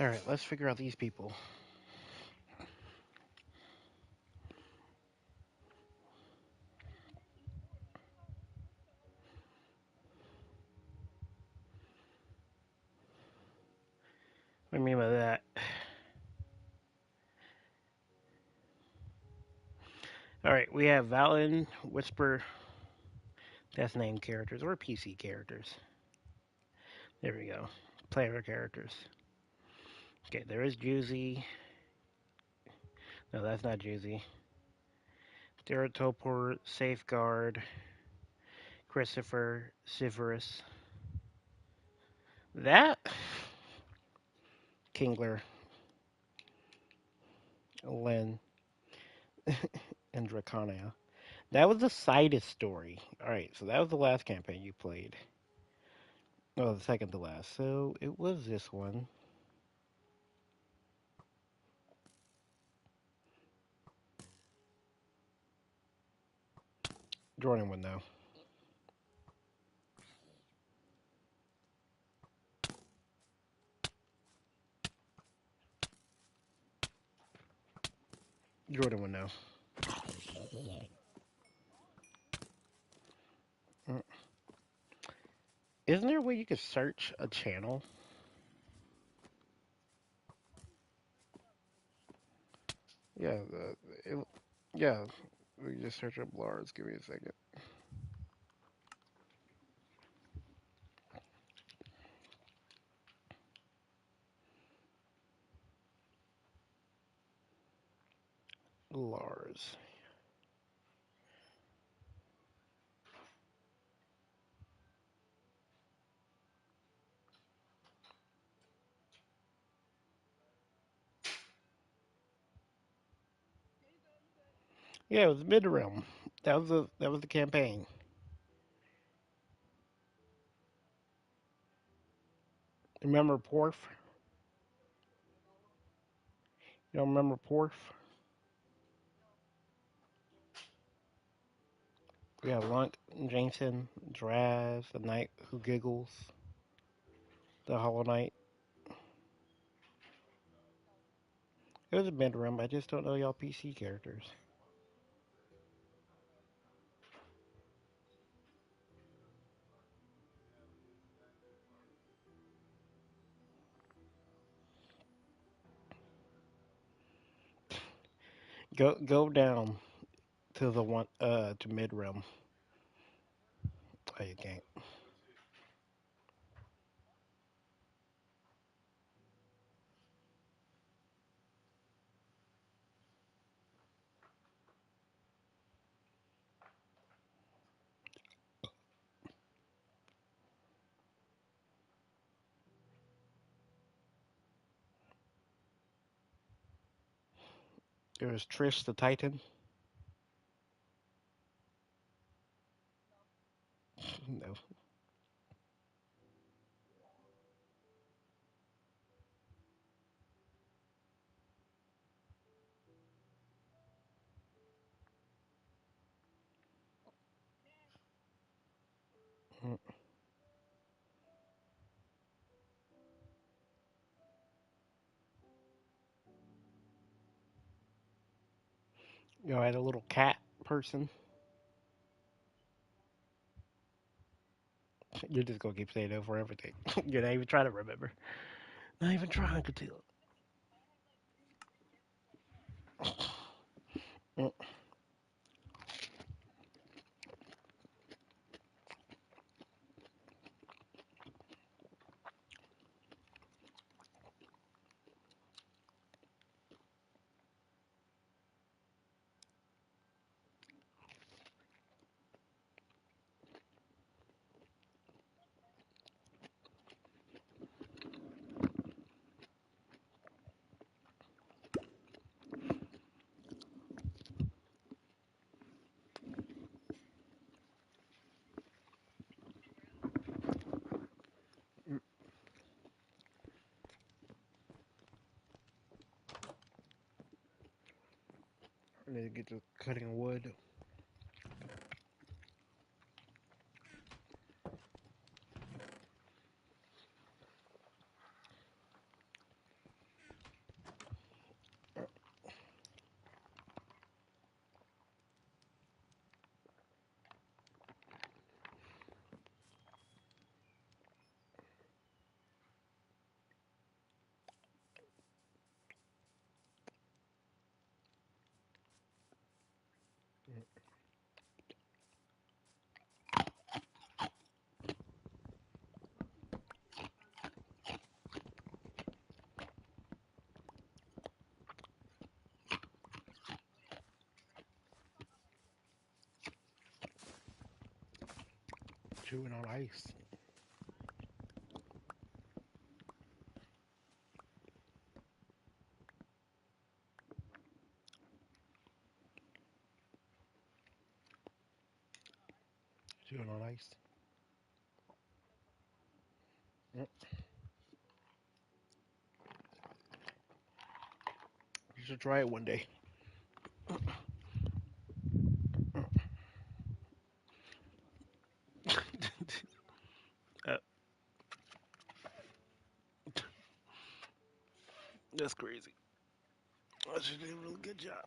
All right, let's figure out these people. What do you mean by that? All right, we have Valen, Whisper. That's named characters or PC characters. There we go. Player characters. Okay, there is Juicy. No, that's not Juicy. Teratopor, Safeguard, Christopher, Severus. That Kingler, Lynn, and Draconia. That was the sidest story. Alright, so that was the last campaign you played. Oh, the second to last. So it was this one. Jordan would know. Jordan would know. Mm. Isn't there a way you could search a channel? Yeah, yeah. We can just search up Lars. Give me a second. Lars. Yeah, it was mid realm. That was the campaign. Remember Porf? You don't remember Porf? Yeah, Lunk, Jason, Draz, the Knight Who Giggles, the Hollow Knight. It was a mid realm. I just don't know y'all PC characters. Go down to the one to mid realm. Oh, you can't. There was Trish the Titan. No. Mm. Y'all had a little cat person. You're just gonna keep saying over everything. You're not even trying to remember. Not even trying, Katil. Mm. I need to get to cutting wood. Chewing on ice. Chewing on ice. Mm, you should try it one day. uh, that's crazy. I should do a really good job.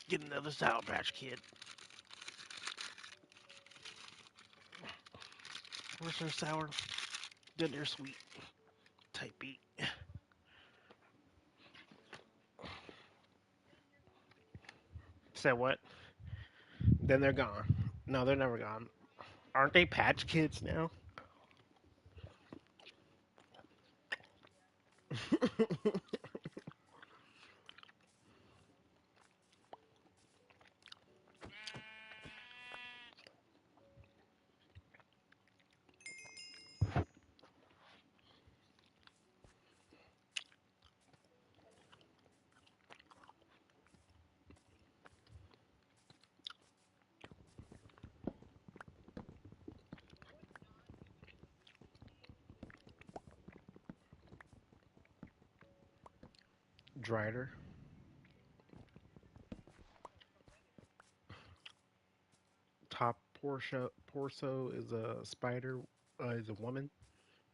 Get another Sour Patch Kid. First they're sour, then they're sweet. Type beat. Said what? Then they're gone. No, they're never gone. Aren't they Patch Kids now? Drider. Top Torso is a spider. Is a woman.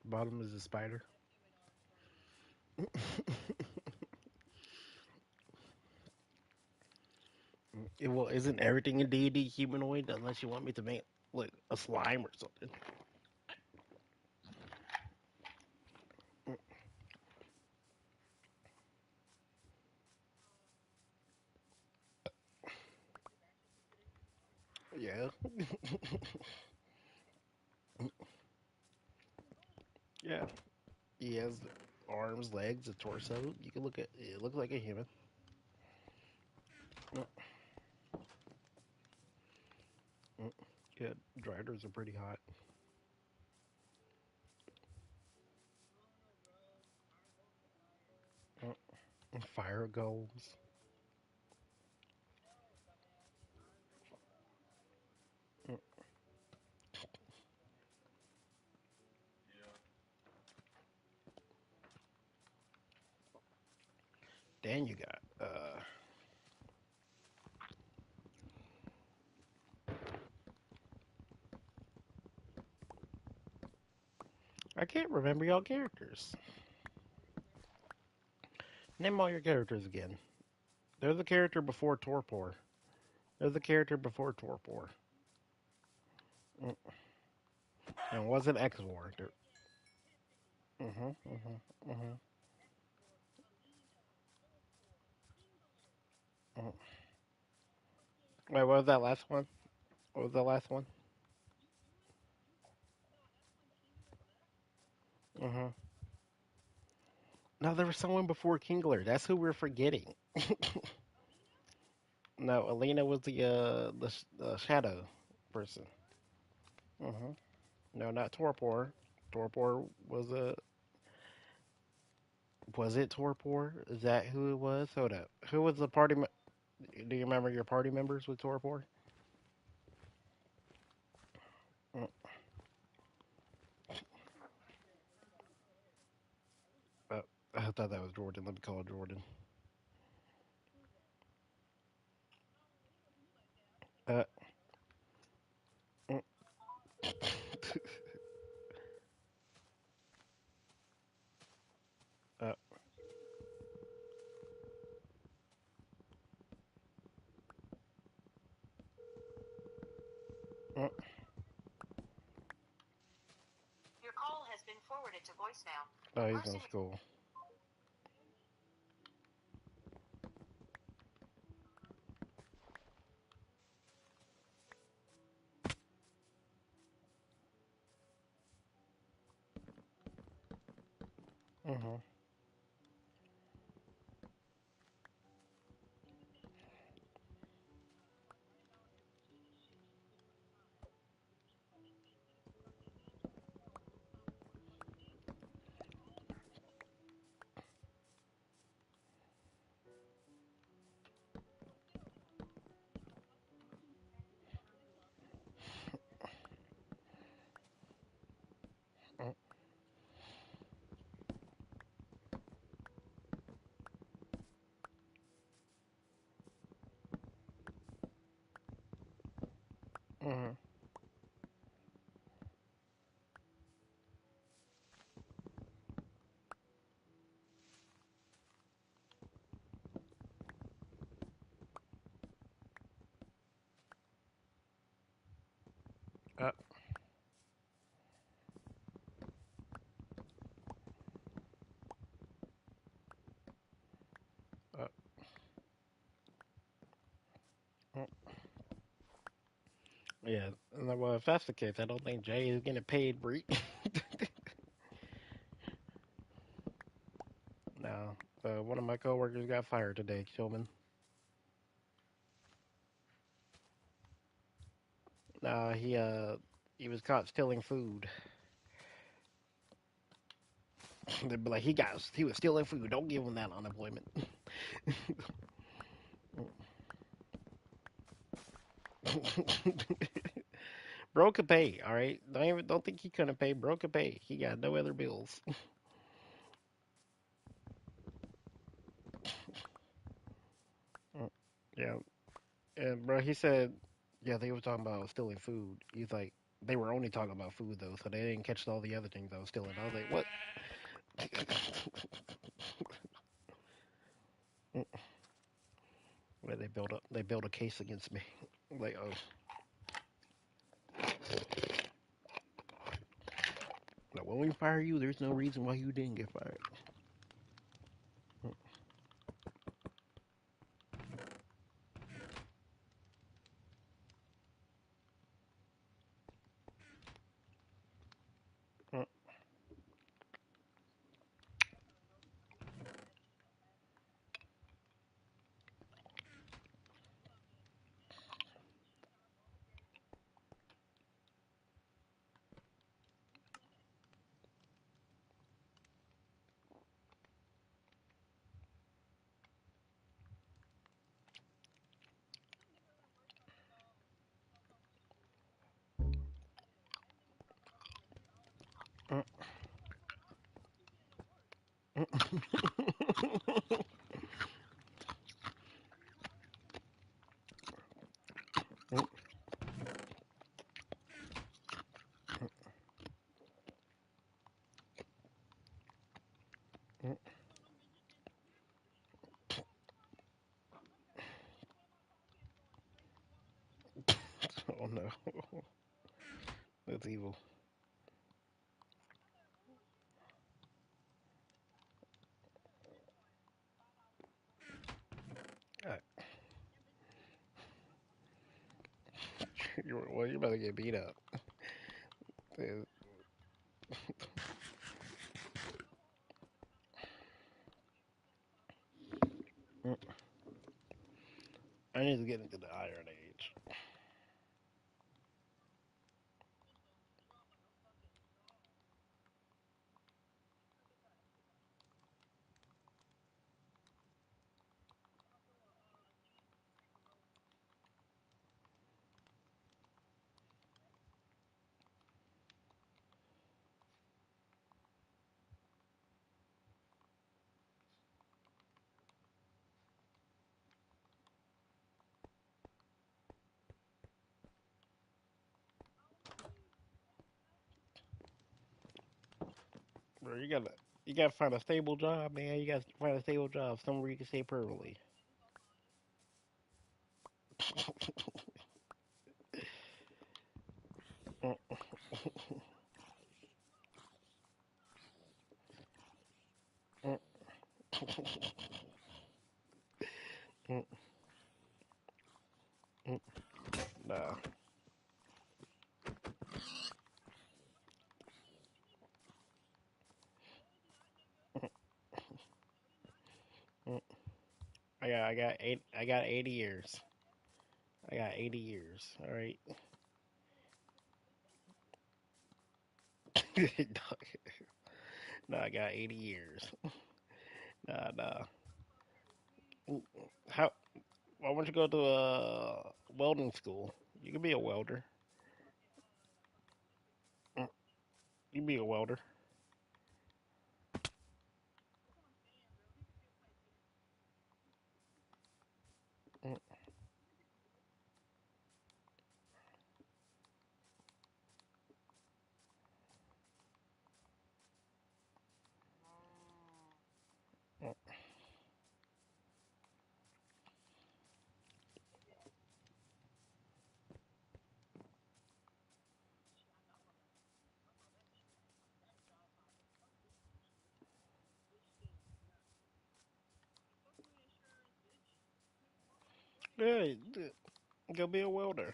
Bottom is a spider. Well, isn't everything in D&D humanoid unless you want me to make like a slime or something? Mm, yeah, yeah. He has arms, legs, a torso. You can look at it. Looks like a human. Mm, mm. Yeah, Driders are pretty hot. Mm. Fire golems. Mm. Then you got I can't remember y'all characters. Name all your characters again. They're the character before Torpor. They're the character before Torpor. Mm. And it wasn't X War. Mhm, mhm, mhm, mhm. Wait, what was that last one? What was the last one? Mhm. No, there was someone before Kingler. That's who we're forgetting. No, Alina was the shadow person. Mhm. No, not Torpor. Torpor was it Torpor? Is that who it was? Hold up. Who was the party? Do you remember your party members with Torpor? Mm, uh, I thought that was Jordan. Let me call it Jordan. Uh, mm, uh, mm. Oh, he's in school. Mhm. Mhm. Uh, uh, uh. Yeah. Well, if that's the case, I don't think Jay is getting paid, Bree. No. One of my coworkers got fired today, Tillman. He was caught stealing food. They'd be like, he was stealing food. Don't give him that unemployment. Bro could pay, all right. Don't think he couldn't pay. Bro could pay. He got no other bills. Yeah, and bro, he said, yeah, they were talking about stealing food. He's like, they were only talking about food though, so they didn't catch all the other things I was stealing. I was like, what? Well, they built a case against me. Like, oh, like, when we fire you, there's no reason why you didn't get fired. Oh no, that's evil. Uh, well, you better get beat up. Uh, I need to get into the Iron Age. Bro, you gotta find a stable job, man. You gotta find a stable job somewhere you can stay permanently. Mm, mm, mm, mm. Nah. Mm. I got 80 years. I got 80 years. All right. No, I got 80 years. Nah, nah. Mm, How? Why don't you go to a welding school? You can be a welder. Mm, You can be a welder. Mm, Yeah, go be a welder.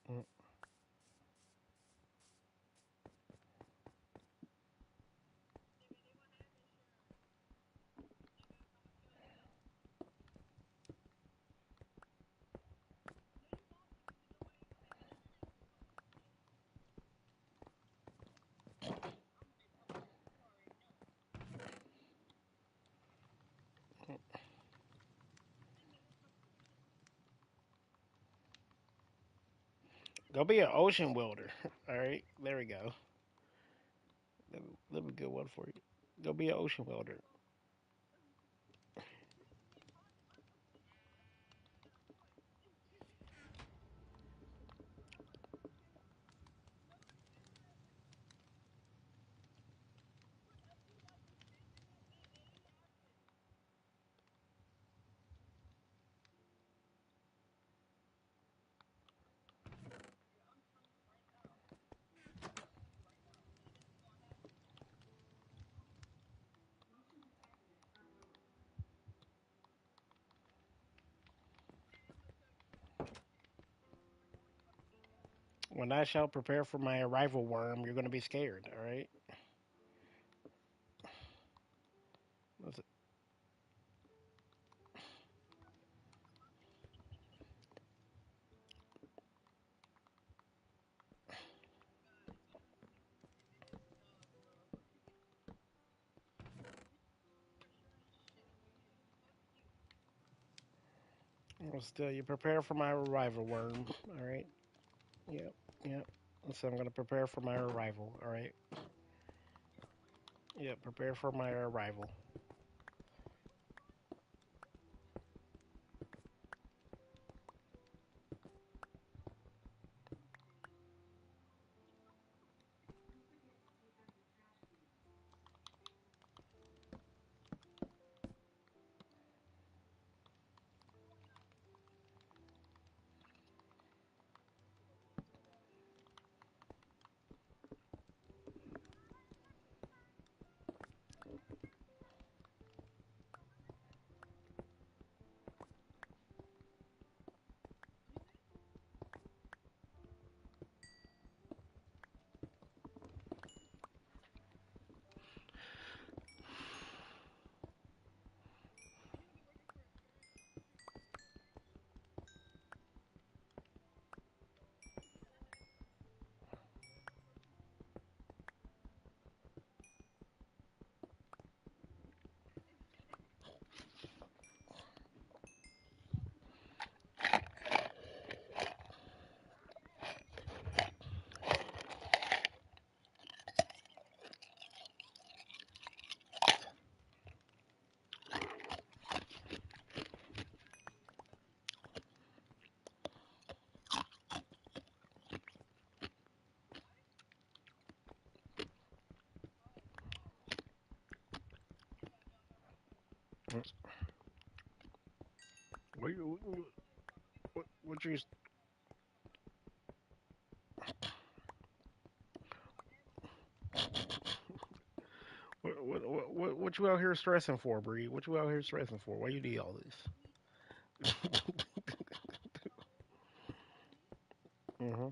Mm. Go be an ocean welder. All right, there we go. That'd be a good one for you. Go be an ocean welder. When I shall prepare for my arrival, worm, you're gonna be scared. All right. That's it. Well, still, you prepare for my arrival, worm. All right. Yep. Yep. So I'm gonna prepare for my arrival. All right. Yeah. Prepare for my arrival. What you what you what you out here stressing for, Bree? What you out here stressing for? Why you need all this? Mhm.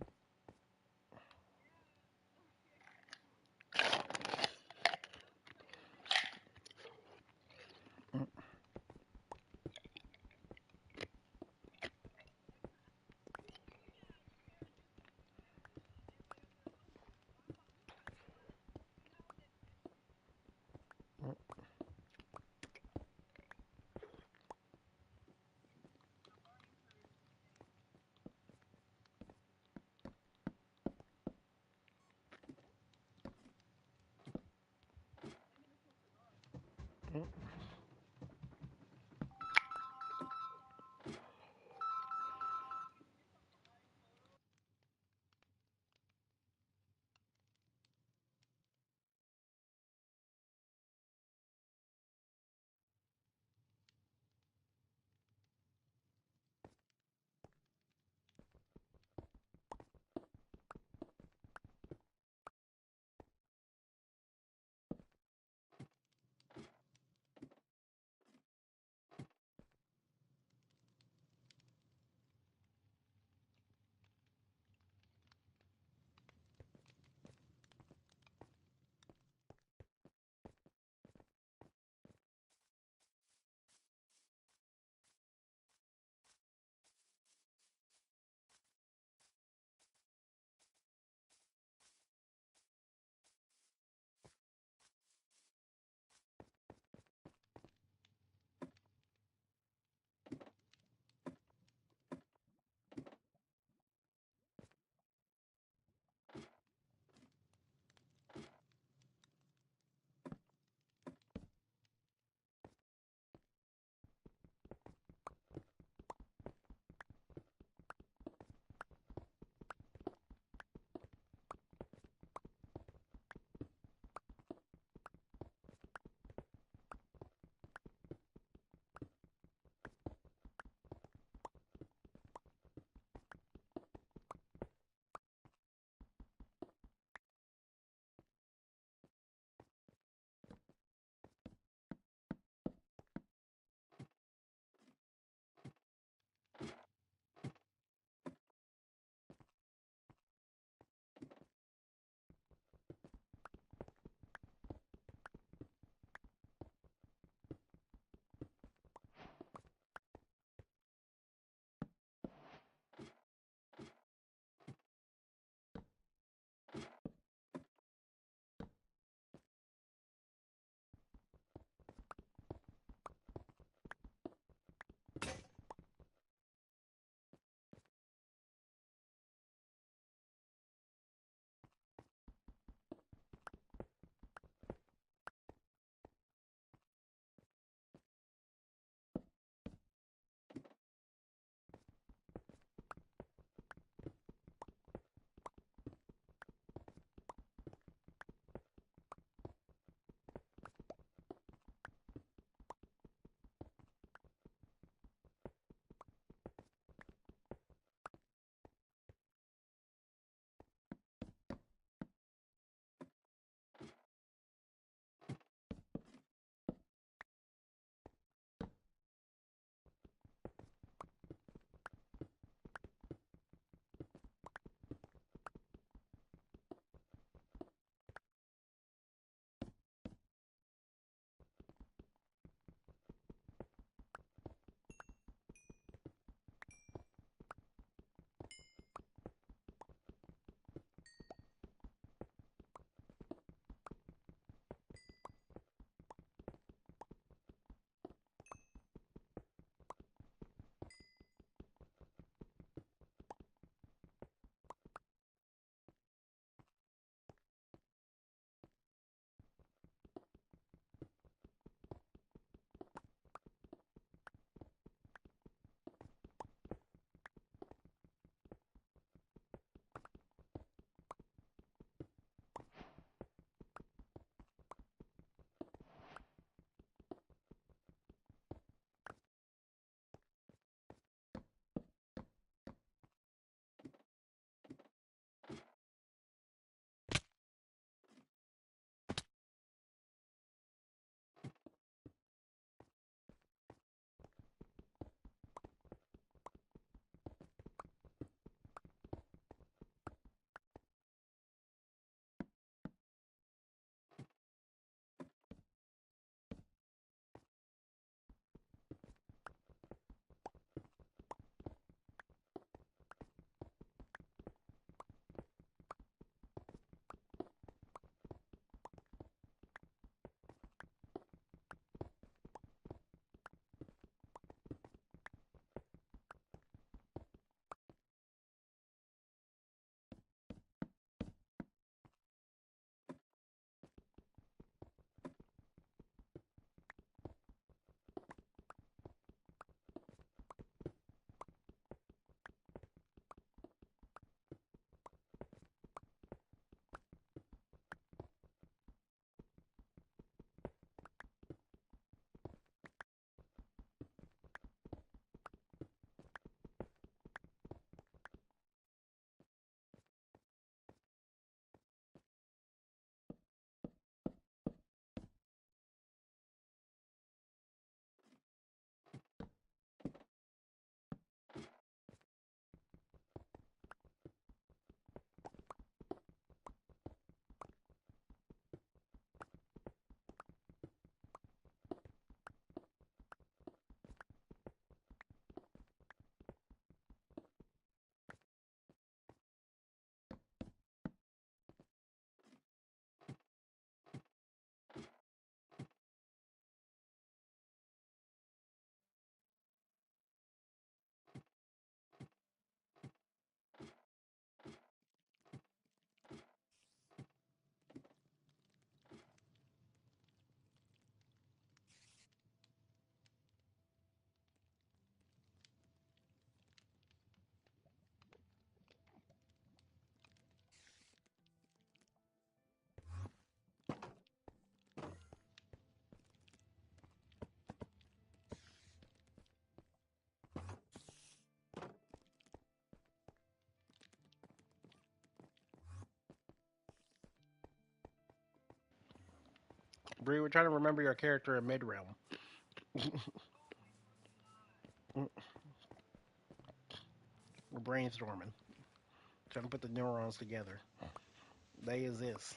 Bree, we're trying to remember your character in Mid Realm. We're brainstorming, trying to put the neurons together. They exist.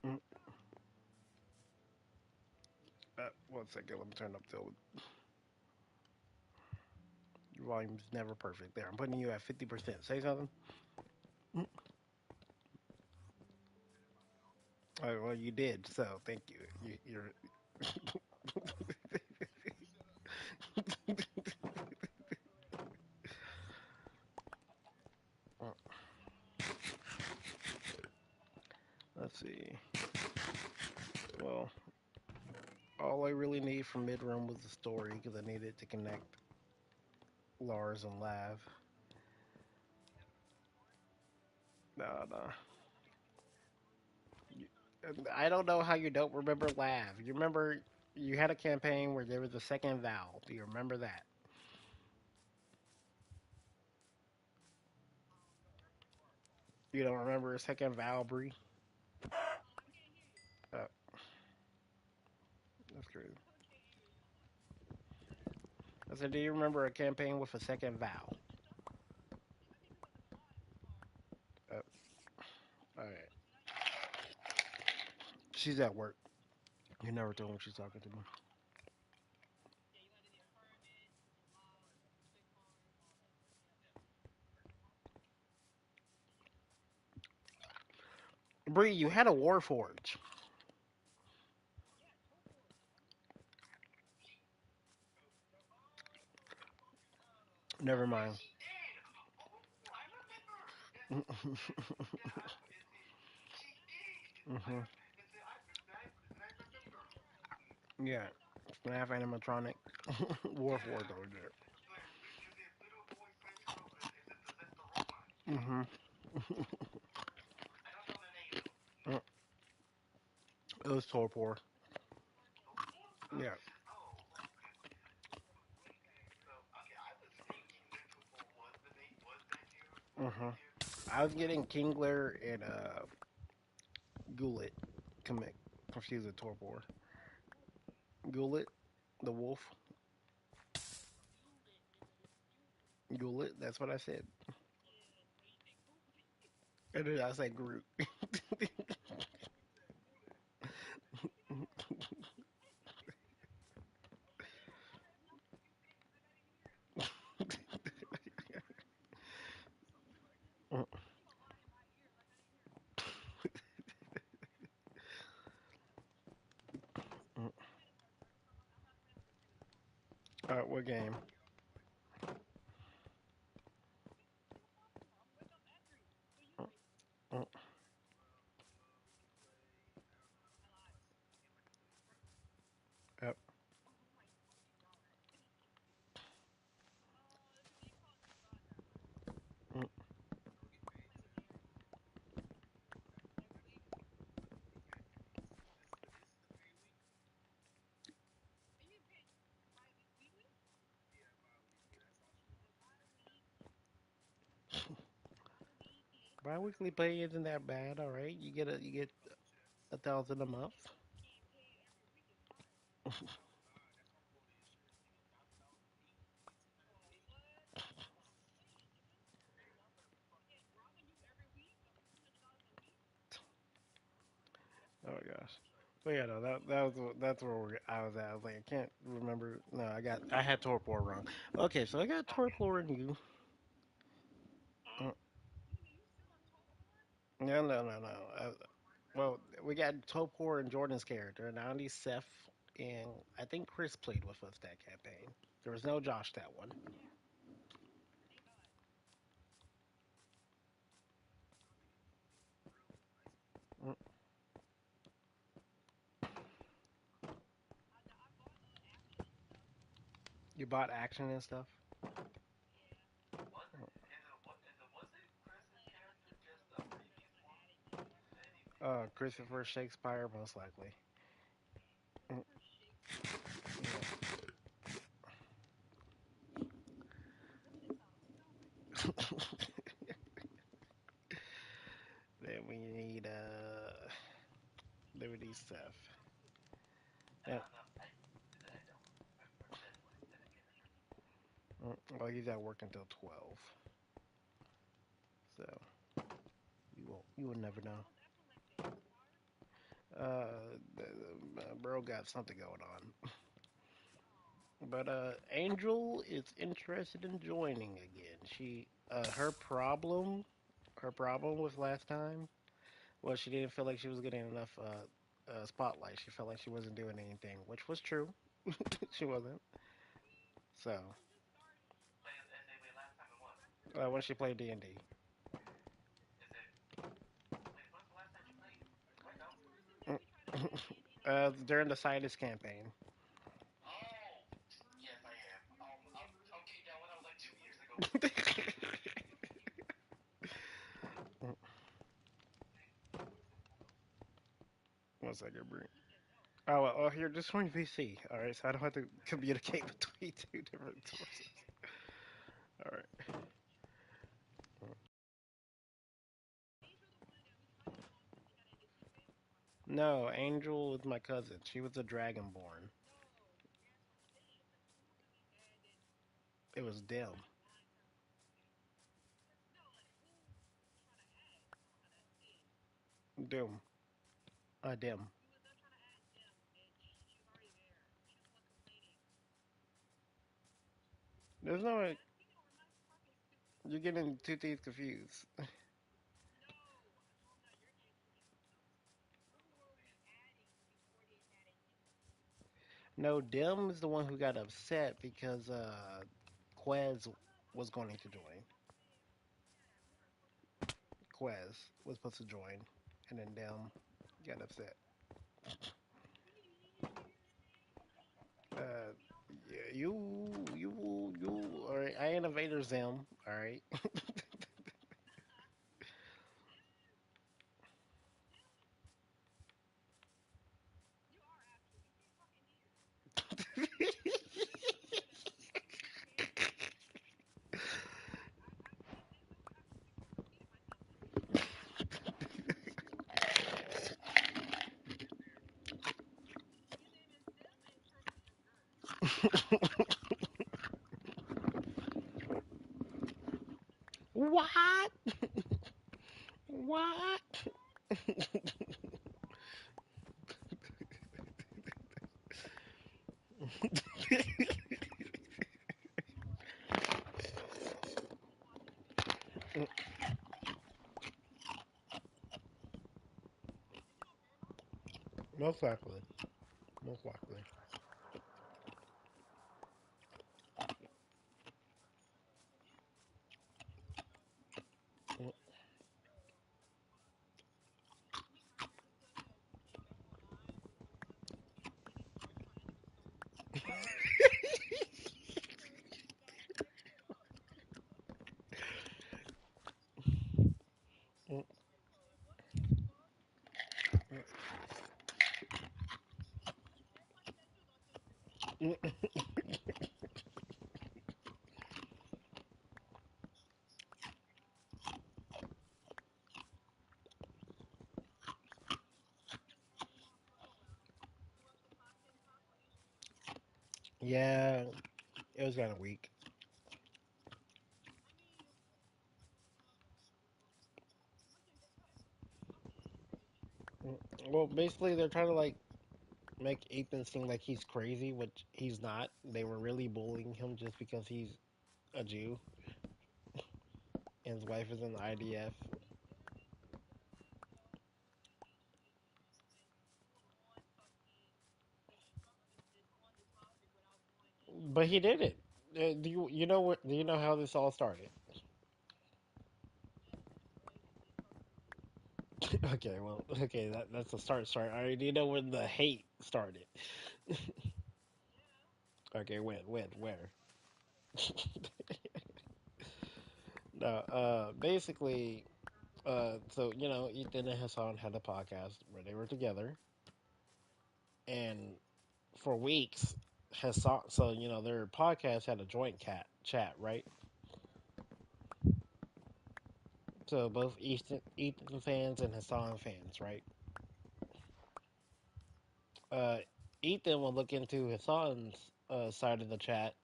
Mm, 1 second, let me turn up the your volume's never perfect. There, I'm putting you at 50%. Say something. Mm. Well, you did, so thank you. You're. Let's see. Well, all I really need from Midroom was the story because I needed to connect Lars and Lav. No, no. I don't know how you don't remember Lav. You remember you had a campaign where there was a second Val. Do you remember that? You don't remember a second Val, Bree? Uh, that's crazy. I said, do you remember a campaign with a second Val? All right. She's at work. You never told when she's talking to me. Bree, you had a Warforge. Never mind. hmm Yeah. FNAF animatronic Warforged over there. It was Torpor. Yeah. hmm I was getting Kingler and Goulet commit confused with Torpor. Goulet, the wolf. Goulet, that's what I said. And then I said Groot. What game? Yep. Bi-weekly pay isn't that bad, all right. You get 1,000 a month. Oh my gosh. But yeah, no, that's where I was at. I was like, I can't remember. No, I had Torpor wrong. Okay, so I got Torpor and you. Mm, No, no, no, no. Well, we got Torpor and Jordan's character, and Andy, Seth, and I think Chris played with us that campaign. There was no Josh that one. Mm, You bought action and stuff. Christopher Shakespeare, most likely. Mm, yeah. stuff. Yeah. Well, he's at work until 12, so you will never know. Bro got something going on. But Angel is interested in joining again. Her problem was last time. Well, she didn't feel like she was getting enough spotlight. She felt like she wasn't doing anything, which was true. She wasn't. So when she played D&D, during the Situs campaign. One second, Bree. Oh, here, just join VC. All right, so I don't have to communicate between two different sources. All right. No, Angel was my cousin. She was a dragonborn. It was Dim. Dim. Dim. There's no. You're getting two things confused. No, Dim is the one who got upset because Quez was going to join. Quez was supposed to join, and then Dim got upset. Uh, yeah, you. All right, I ain't invaders them. All right. What? What? Most likely. Most likely. Yeah, it was kind of weak. Well, basically, they're trying to like make Ethan seem like he's crazy, which he's not. They were really bullying him just because he's a Jew and his wife is in the IDF. But he did it. Do you know what? Do you know how this all started? Okay, well, okay, that's a start. Start. I already know when the hate started. Okay, when, where? No, basically, so Ethan and Hassan had a podcast where they were together, and for weeks, Hassan. So their podcast had a joint chat, right? So both Ethan fans and Hassan fans, right? uh, Ethan will look into Hassan's side of the chat,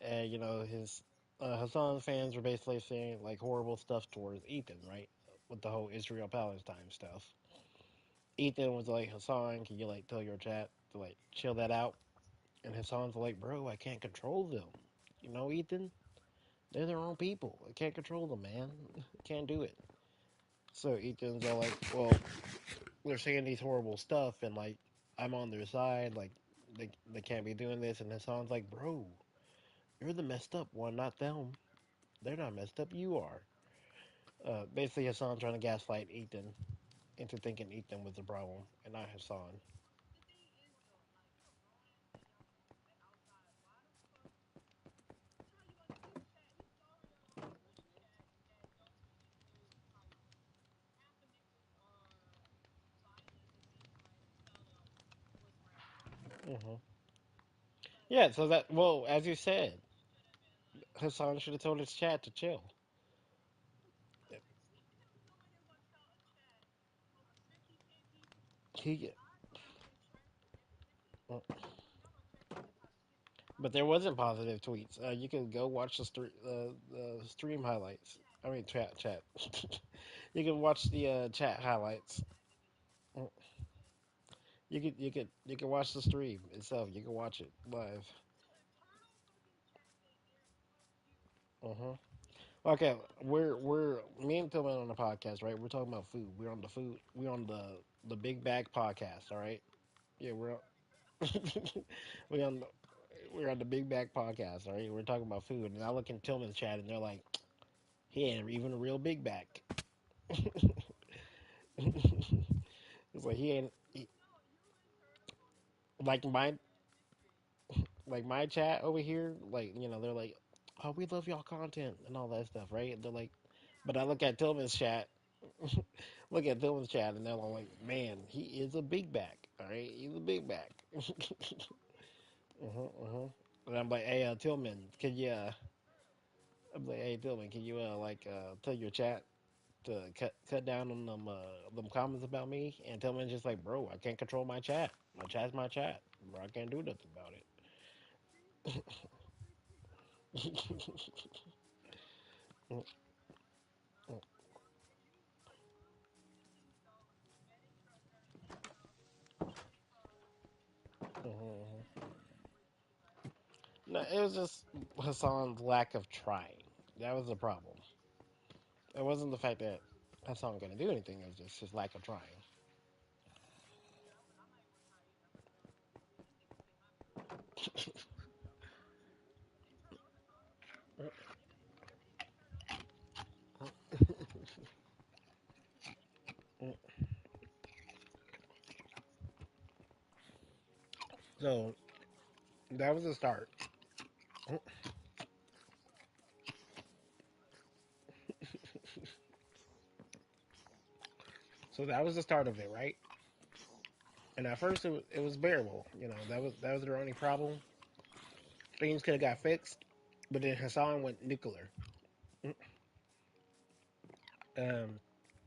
and his Hassan fans were basically saying like horrible stuff towards Ethan, right? With the whole Israel Palestine stuff. Ethan was like, Hassan, can you like tell your chat to like chill that out? And Hassan's like, bro, I can't control them. Ethan, they're their own people. I can't control them, man. Can't do it. So Ethan's all like, well, they're saying these horrible stuff, and like I'm on their side. Like they can't be doing this. And Hassan's like, bro, you're the messed up one, not them. They're not messed up. You are. Basically, Hassan trying to gaslight Ethan into thinking Ethan was the problem and not Hassan. Hmm. Yeah. So that well, as you said, Hassan should have told his chat to chill. He, but there wasn't positive tweets. You can go watch the stream highlights. I mean, chat. You can watch the chat highlights. Mm. You can watch the stream itself. You can watch it live. Hmm. Okay, we're me and Tillman on the podcast, right? We're talking about food. We're on the food. We're on the Big Bag podcast. All right. Yeah, we on the, we're on the Big Bag podcast. All right. We're talking about food, and I look in Tillman's chat, and they're like, he ain't even a real Big Bag. It's like he ain't like my chat over here. Like they're like, oh, we love y'all content and all that stuff, right? They're like, but I look at Tillman's chat. Look at Tillman's chat, and they're all like, man, he is a big back. All right, he's a big back. And I'm like, hey, Tillman, can you? I'm like, hey, Tillman, can you tell your chat to cut down on them comments about me? And Tillman's just like, bro, I can't control my chat. My chat's my chat. Bro, I can't do nothing about it. No, it was just Hassan's lack of trying. That was the problem. It wasn't the fact that Hassan couldn't do anything. It was just his lack of trying. So that was the start. So that was the start of it, right? And at first it was bearable. That was their only problem. Things could have got fixed, but then Hassan went nuclear. Um,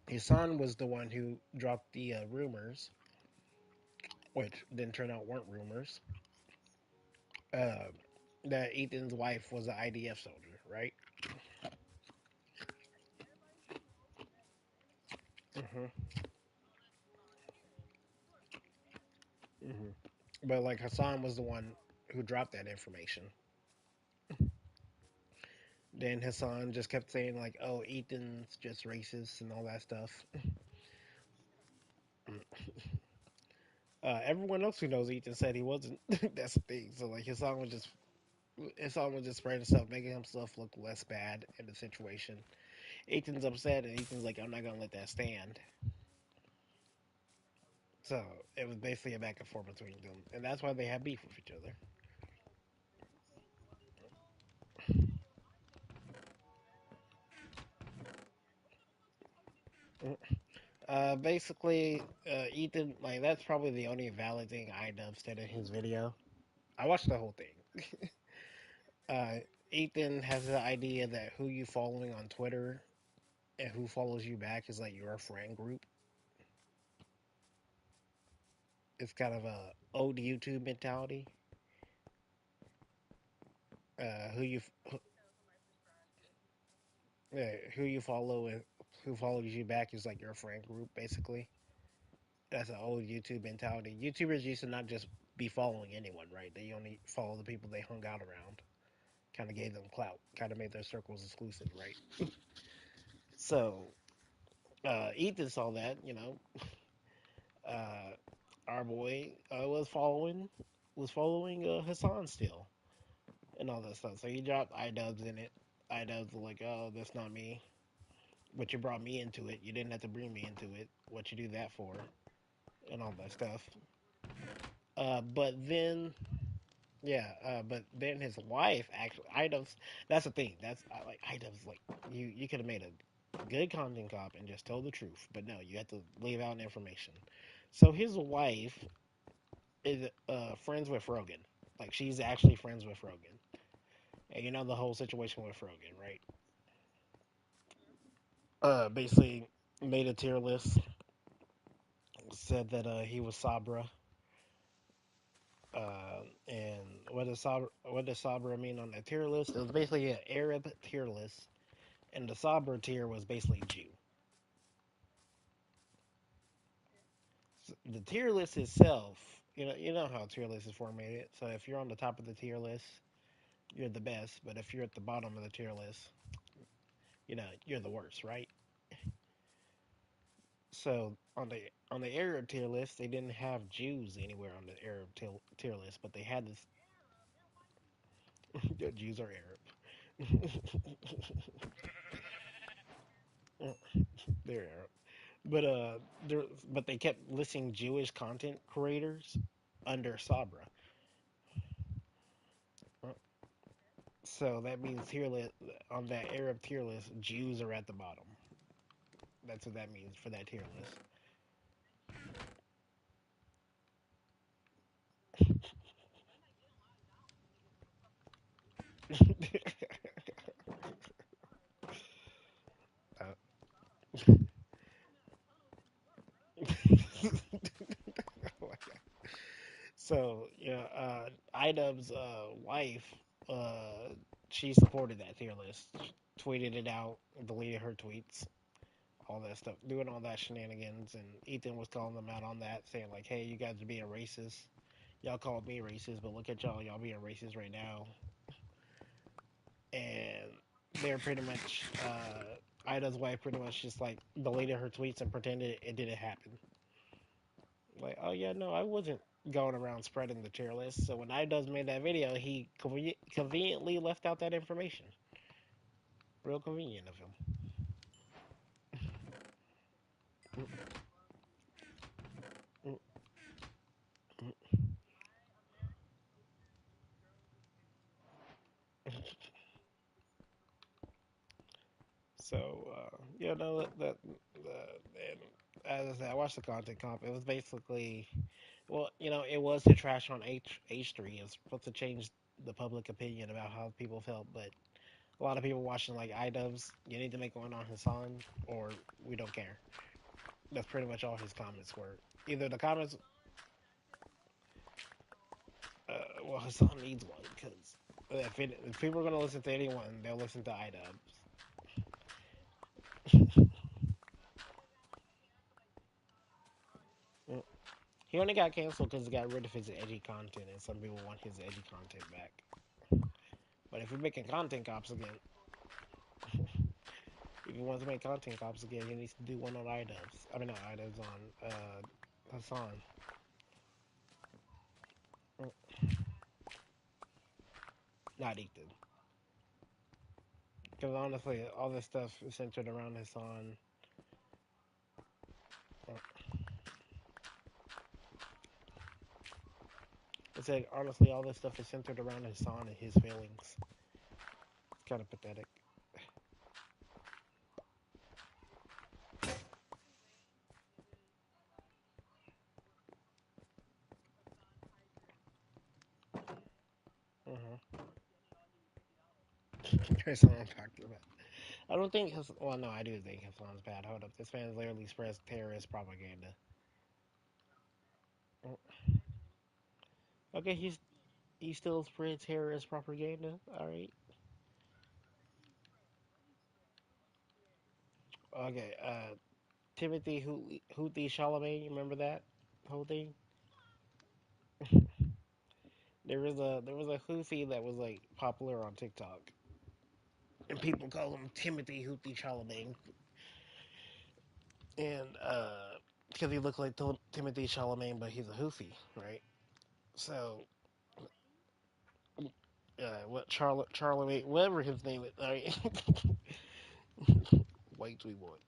Hassan was the one who dropped the rumors, which then turned out weren't rumors. Uh, that Ethan's wife was an IDF soldier, right? Hmm. Hmm. But like Hassan was the one who dropped that information. Then Hassan just kept saying like, "Oh, Ethan's just racist and all that stuff." Everyone else who knows Ethan said he wasn't. That's the thing. So like his song was just spreading stuff, making himself look less bad in the situation. Ethan's upset, and Ethan's like, "I'm not gonna let that stand." So it was basically a back and forth between them, and that's why they have beef with each other. Basically, Ethan, like that's probably the only valid thing IDub said in his video. I watched the whole thing. Uh, Ethan has the idea that who you following on Twitter and who follows you back is like your friend group. It's kind of a old YouTube mentality. Who you who you follow and who follows you back is like your friend group, basically. That's an old YouTube mentality. YouTubers used to not just be following anyone, right? They only follow the people they hung out around. Kind of gave them clout. Kind of made their circles exclusive, right? So Ethan saw that, uh, our boy was following Hassan still and all that stuff. So he dropped iDubbbz in it. iDubbbz was like, oh, that's not me. But you brought me into it. You didn't have to bring me into it. What you do that for? And all that stuff. But then, yeah. But then his wife actually iDubbbz. That's the thing. That's like iDubbbz. Like you could have made a good content cop and just told the truth. But no, you have to leave out information. So his wife is friends with Rogan. Like she's actually friends with Rogan. And you know the whole situation with Rogan, right? Basically made a tier list. Said that he was Sabra. And what does Sabra mean on the tier list? It was basically an Arab tier list, and the Sabra tier was basically Jew. So the tier list itself, you know how a tier list is formatted. So if you're on the top of the tier list, you're the best. But if you're at the bottom of the tier list, you're the worst, right? So on the Arab tier list, they didn't have Jews anywhere on the Arab tier list, but they had this. The Jews are Arab. They're Arab. But there, but they kept listing Jewish content creators under Sabra. So that means tier list on that Arab tier list, Jews are at the bottom. That's what that means for that tier list. uh, so yeah, Idub's wife, uh, she supported that tier list, tweeted it out, deleted her tweets, all that stuff, doing all that shenanigans, and Ethan was calling them out on that, saying like, "Hey, you guys are being racist. Y'all called me racist, but look at y'all being racist right now." And they're pretty much, Ida's wife pretty much just like deleted her tweets and pretended it didn't happen. Like, oh yeah, no, I wasn't going around spreading the tier list. So when Ida's made that video, he conveniently left out that information. Real convenient of him. So no, and as I said, I watched the content comp. It was basically, well, it was to trash on H3. It's supposed to change the public opinion about how people felt, but a lot of people watching like iDubbbz, you need to make one on Hassan, or we don't care. That's pretty much all his comments were. Either the comments, well, Hassan needs one because if people are gonna listen to anyone, they'll listen to iDubbbz. He only got canceled because he got rid of his edgy content, and some people want his edgy content back. But if you're making content cops again, if he wants to make content cops again, he needs to do one on iDubbbz. I mean, not iDubbbz, on Hassan. Not Ethan. Because honestly, all this stuff is centered around Hassan. It's like, honestly, all this stuff is centered around Hassan and his feelings. It's kind of pathetic. Mm-hmm. Hassan talked about. I don't think his. Well, no, I do think Hassan's bad. Hold up, this man literally spreads terrorist propaganda. Okay, he still spreads terrorist propaganda. All right. Okay. Timothy Houthi Chalamet. You remember that whole thing? There was a Houthi that was like popular on TikTok, and people call him Timothy Houthi Chalamet, and because he looks like Timothy Chalamet, but he's a Houthi, right? So what Charlemagne, whatever his name is, all right? White we want.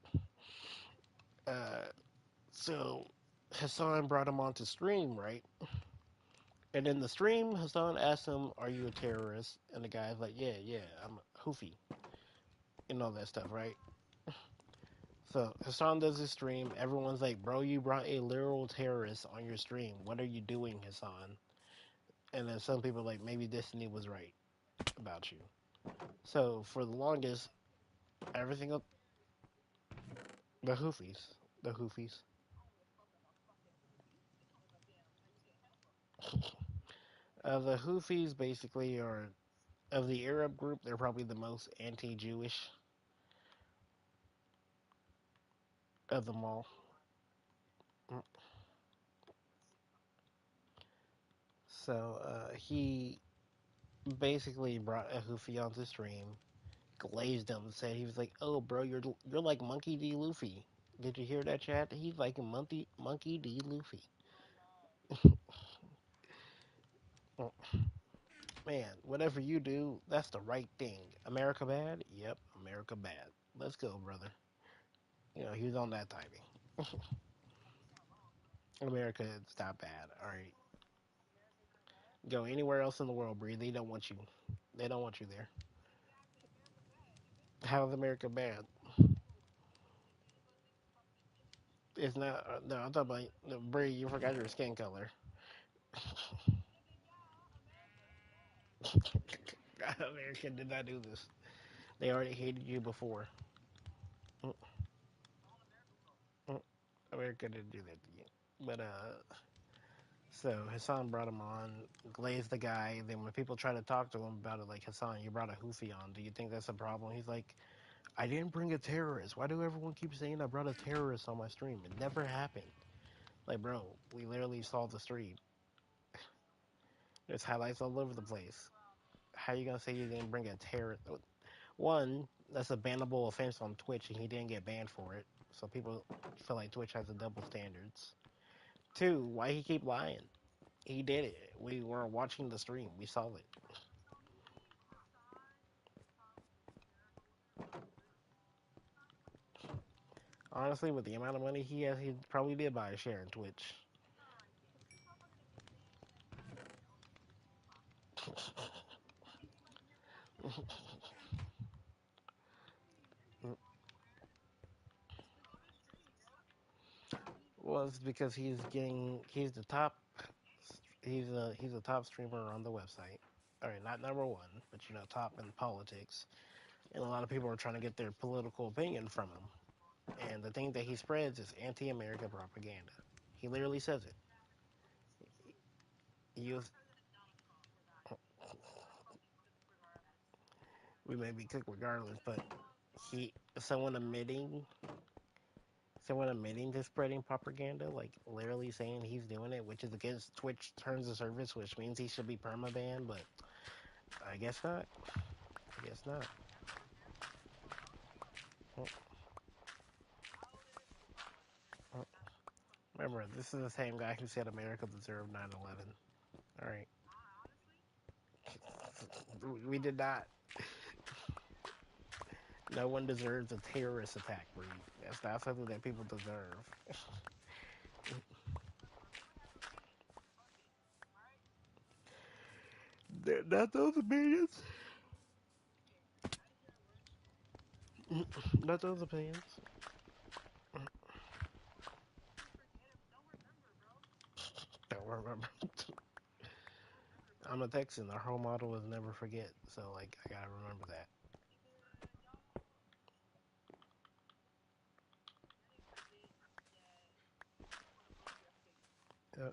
Uh, so Hassan brought him onto stream, right? And in the stream, Hassan asked him, "Are you a terrorist?" And the guy's like, "Yeah, yeah, I'm a Houthi," and all that stuff, right? So Hassan does his stream. Everyone's like, "Bro, you brought a literal terrorist on your stream. What are you doing, Hassan?" And then some people are like, maybe Destiny was right about you. So for the longest, everything up the Houthis, the Houthis. The Houthis basically are of the Arab group. They're probably the most anti-Jewish of them all. Mm. So he basically brought a Houthi onto stream, glazed him, said he was like, "Oh, bro, you're like Monkey D. Luffy. Did you hear that, chat? He's like a Monkey D. Luffy." Mm. Man, whatever you do, that's the right thing. America bad? Yep, America bad. Let's go, brother. He was on that timing. America is not bad. All right, go anywhere else in the world, Bree. They don't want you. They don't want you there. How's America bad? It's not. No, I'm talking about no, Bree. You forgot your skin color. America did not do this. They already hated you before. Mm, mm. America didn't do that to you. But so Hassan brought him on, glazed the guy. Then when people try to talk to him about it, like Hassan, you brought a Houthi on. Do you think that's a problem? He's like, I didn't bring a terrorist. Why do everyone keep saying I brought a terrorist on my stream? It never happened. Like, bro, we literally saw the stream. There's highlights all over the place. How you gonna say you didn't bring a terrorist? One, that's a bannable offense on Twitch, and he didn't get banned for it. So people feel like Twitch has a double standards. Two, why he keep lying? He did it. We were watching the stream. We saw it. Honestly, with the amount of money he has, he probably did buy a share in Twitch. Well, it's because he's the top he's a top streamer on the website. All right, not number one, but top in politics. And a lot of people are trying to get their political opinion from him. And the thing that he spreads is anti-American propaganda. He literally says it. He was, we may be cooked regardless, but he someone admitting to spreading propaganda, like literally saying he's doing it, which is against Twitch terms of service, which means he should be permabanned, but I guess not. I guess not. Remember, this is the same guy who said America deserved 9/11. All right, we did not. No one deserves a terrorist attack, Breed. That's not something that people deserve. They're not those opinions. Not those opinions. Don't remember. I'm a Texan. Our whole motto is never forget. So, like, I gotta remember that. Uh,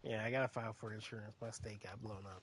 Yeah, I gotta file for insurance. My state got blown up.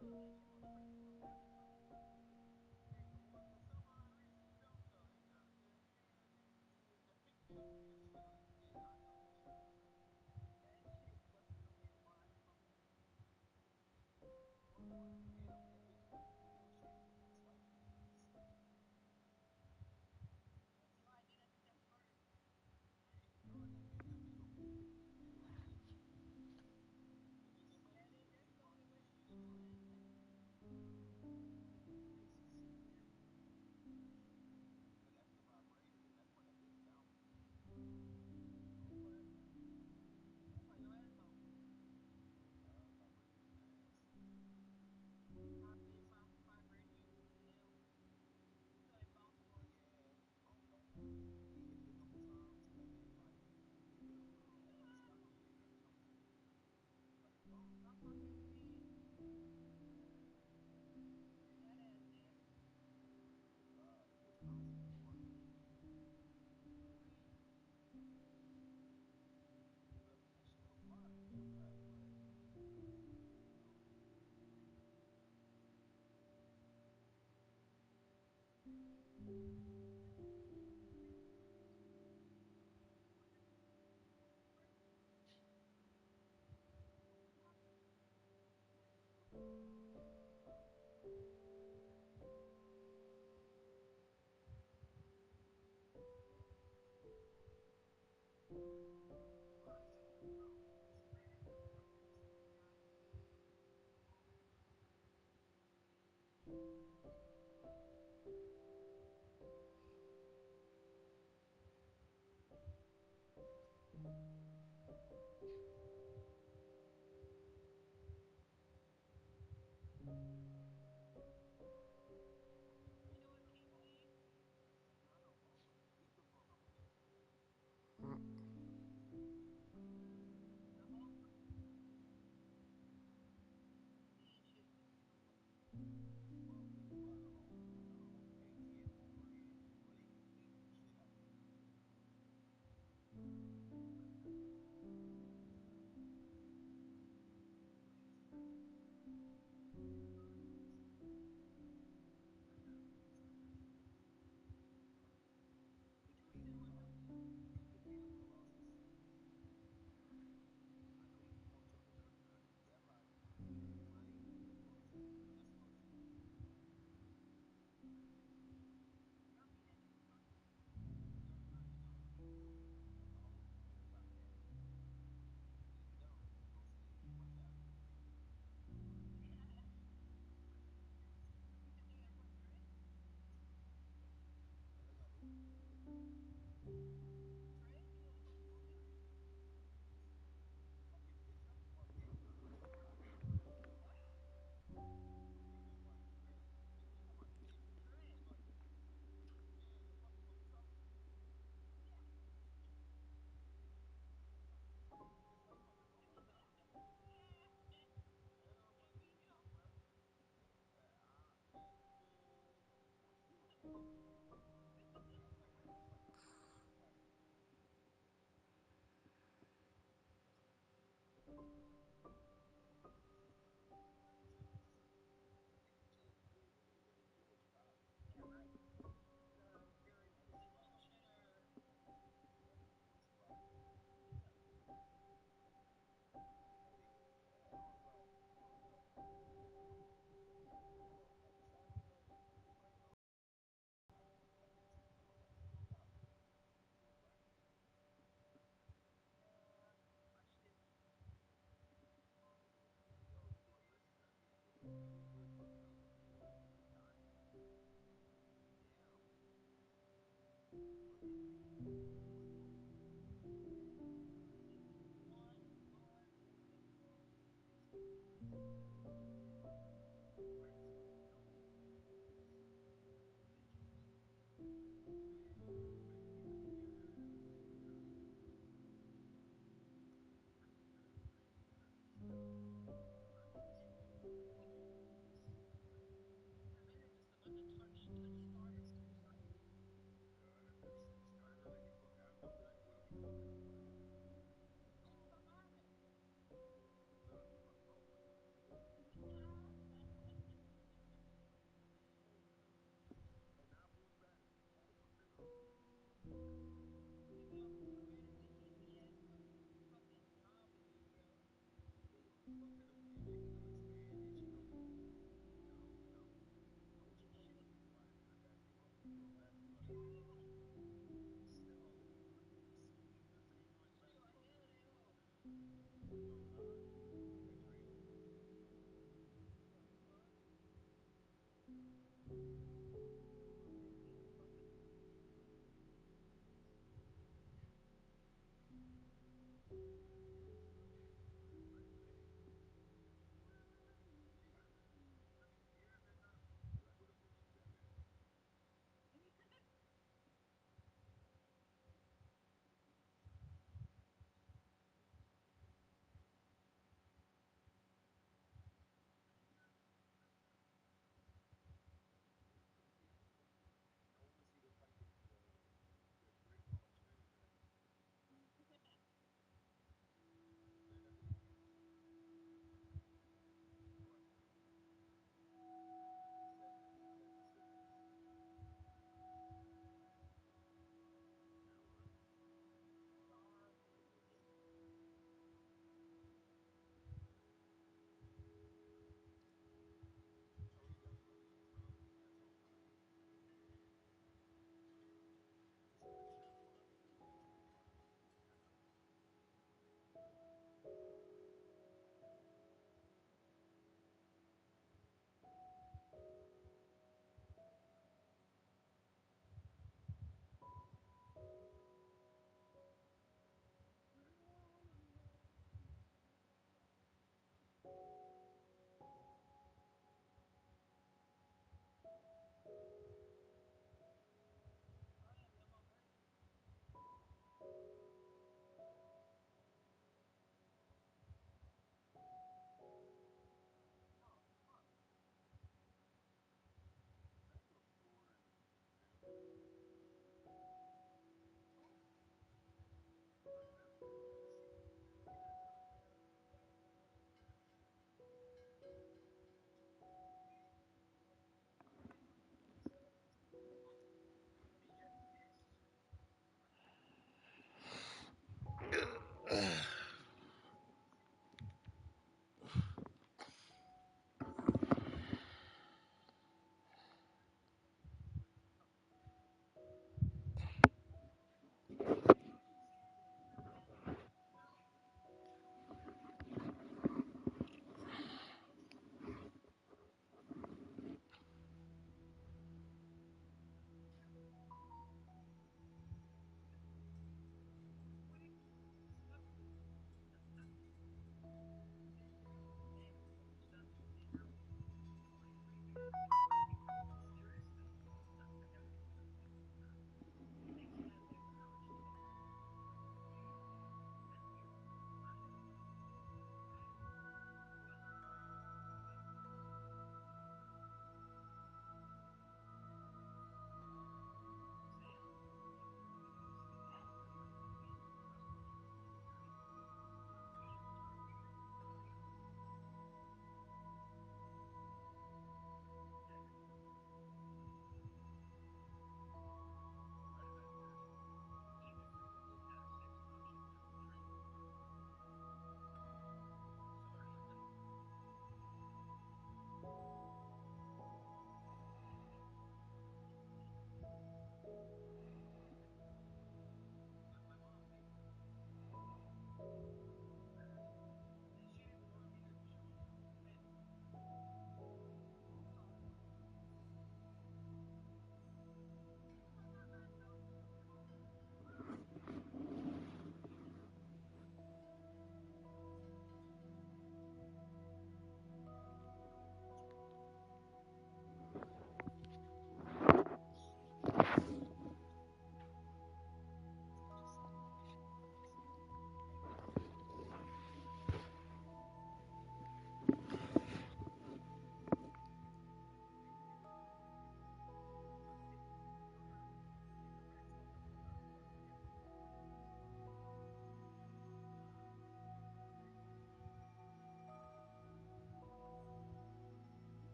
Mm.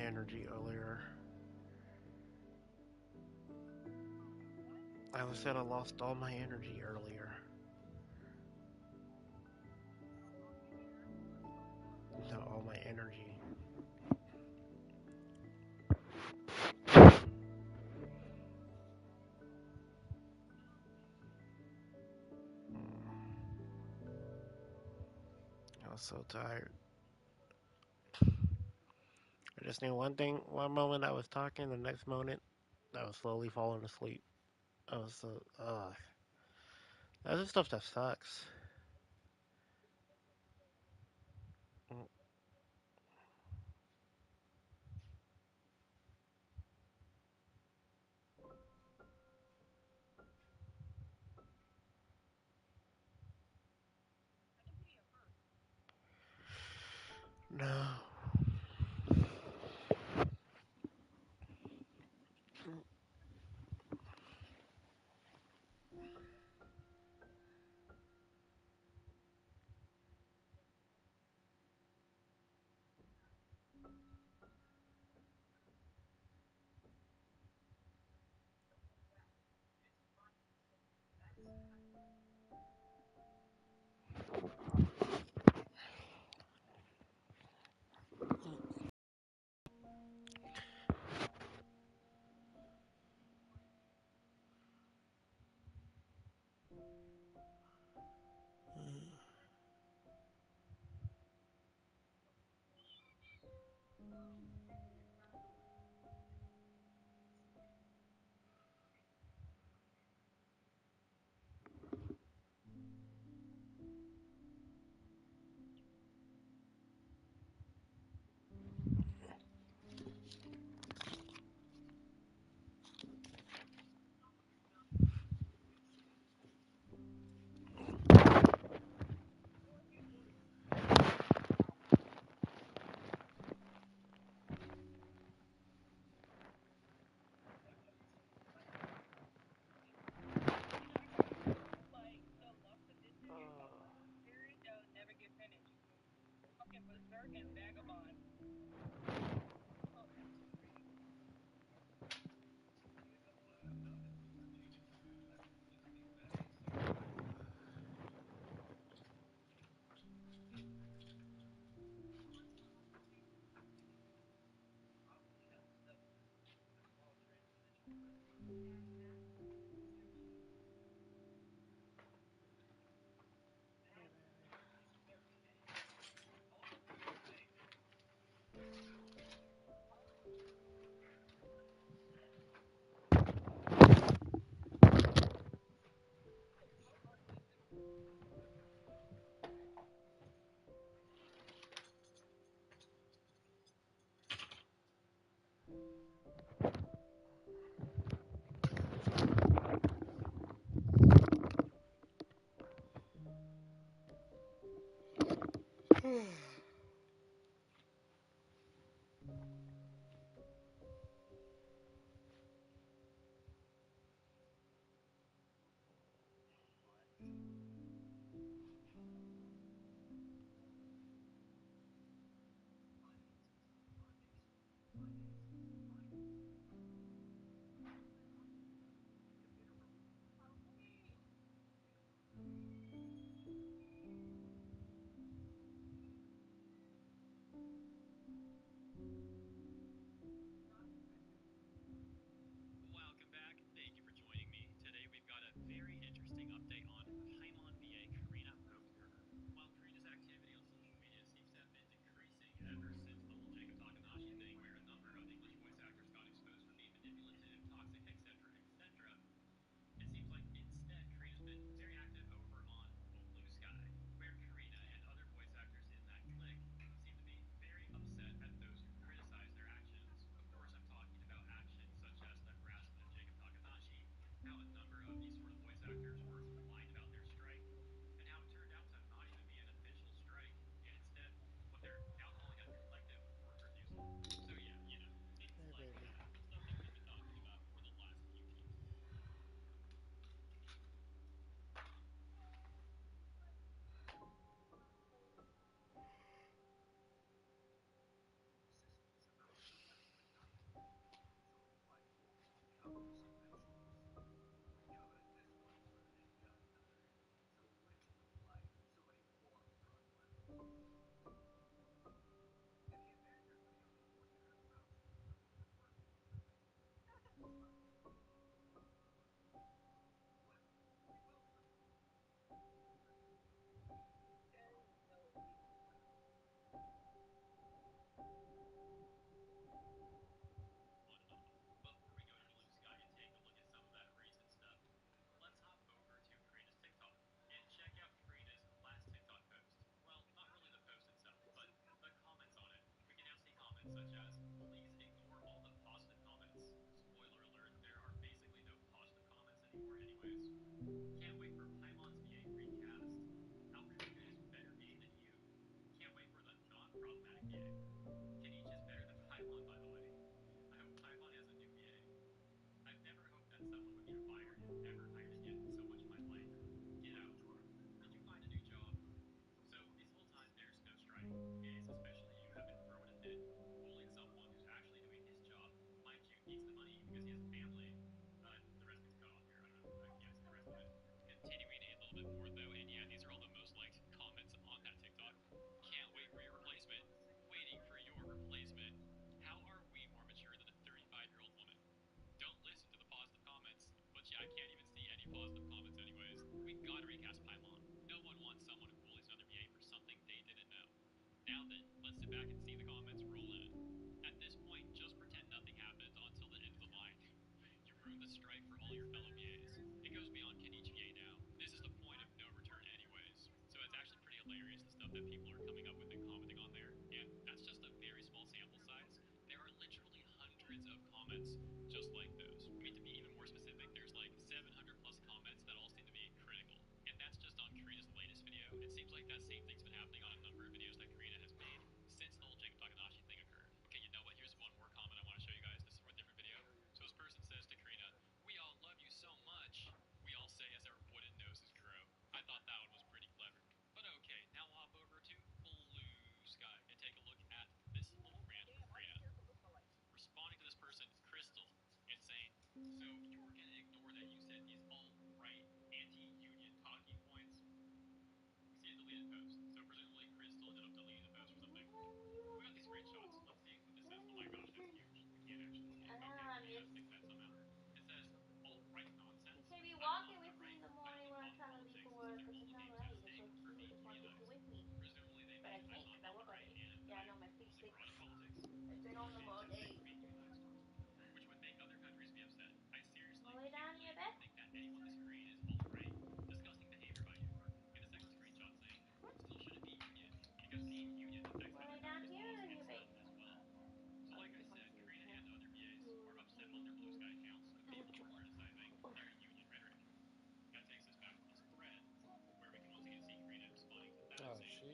energy earlier. I said I lost all my energy earlier. No, all my energy. I was so tired. I just knew one thing. One moment I was talking, the next moment I was slowly falling asleep. I was so, that's the stuff that sucks. Mm, no.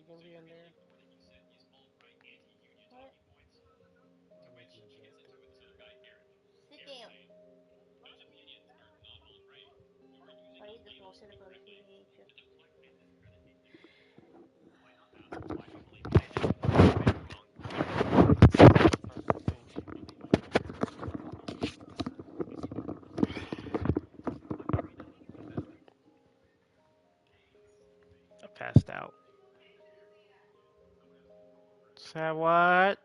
can be in there. What? I'm making a joke. Sit down. Why is the portion about a teenager? I passed out. Say what?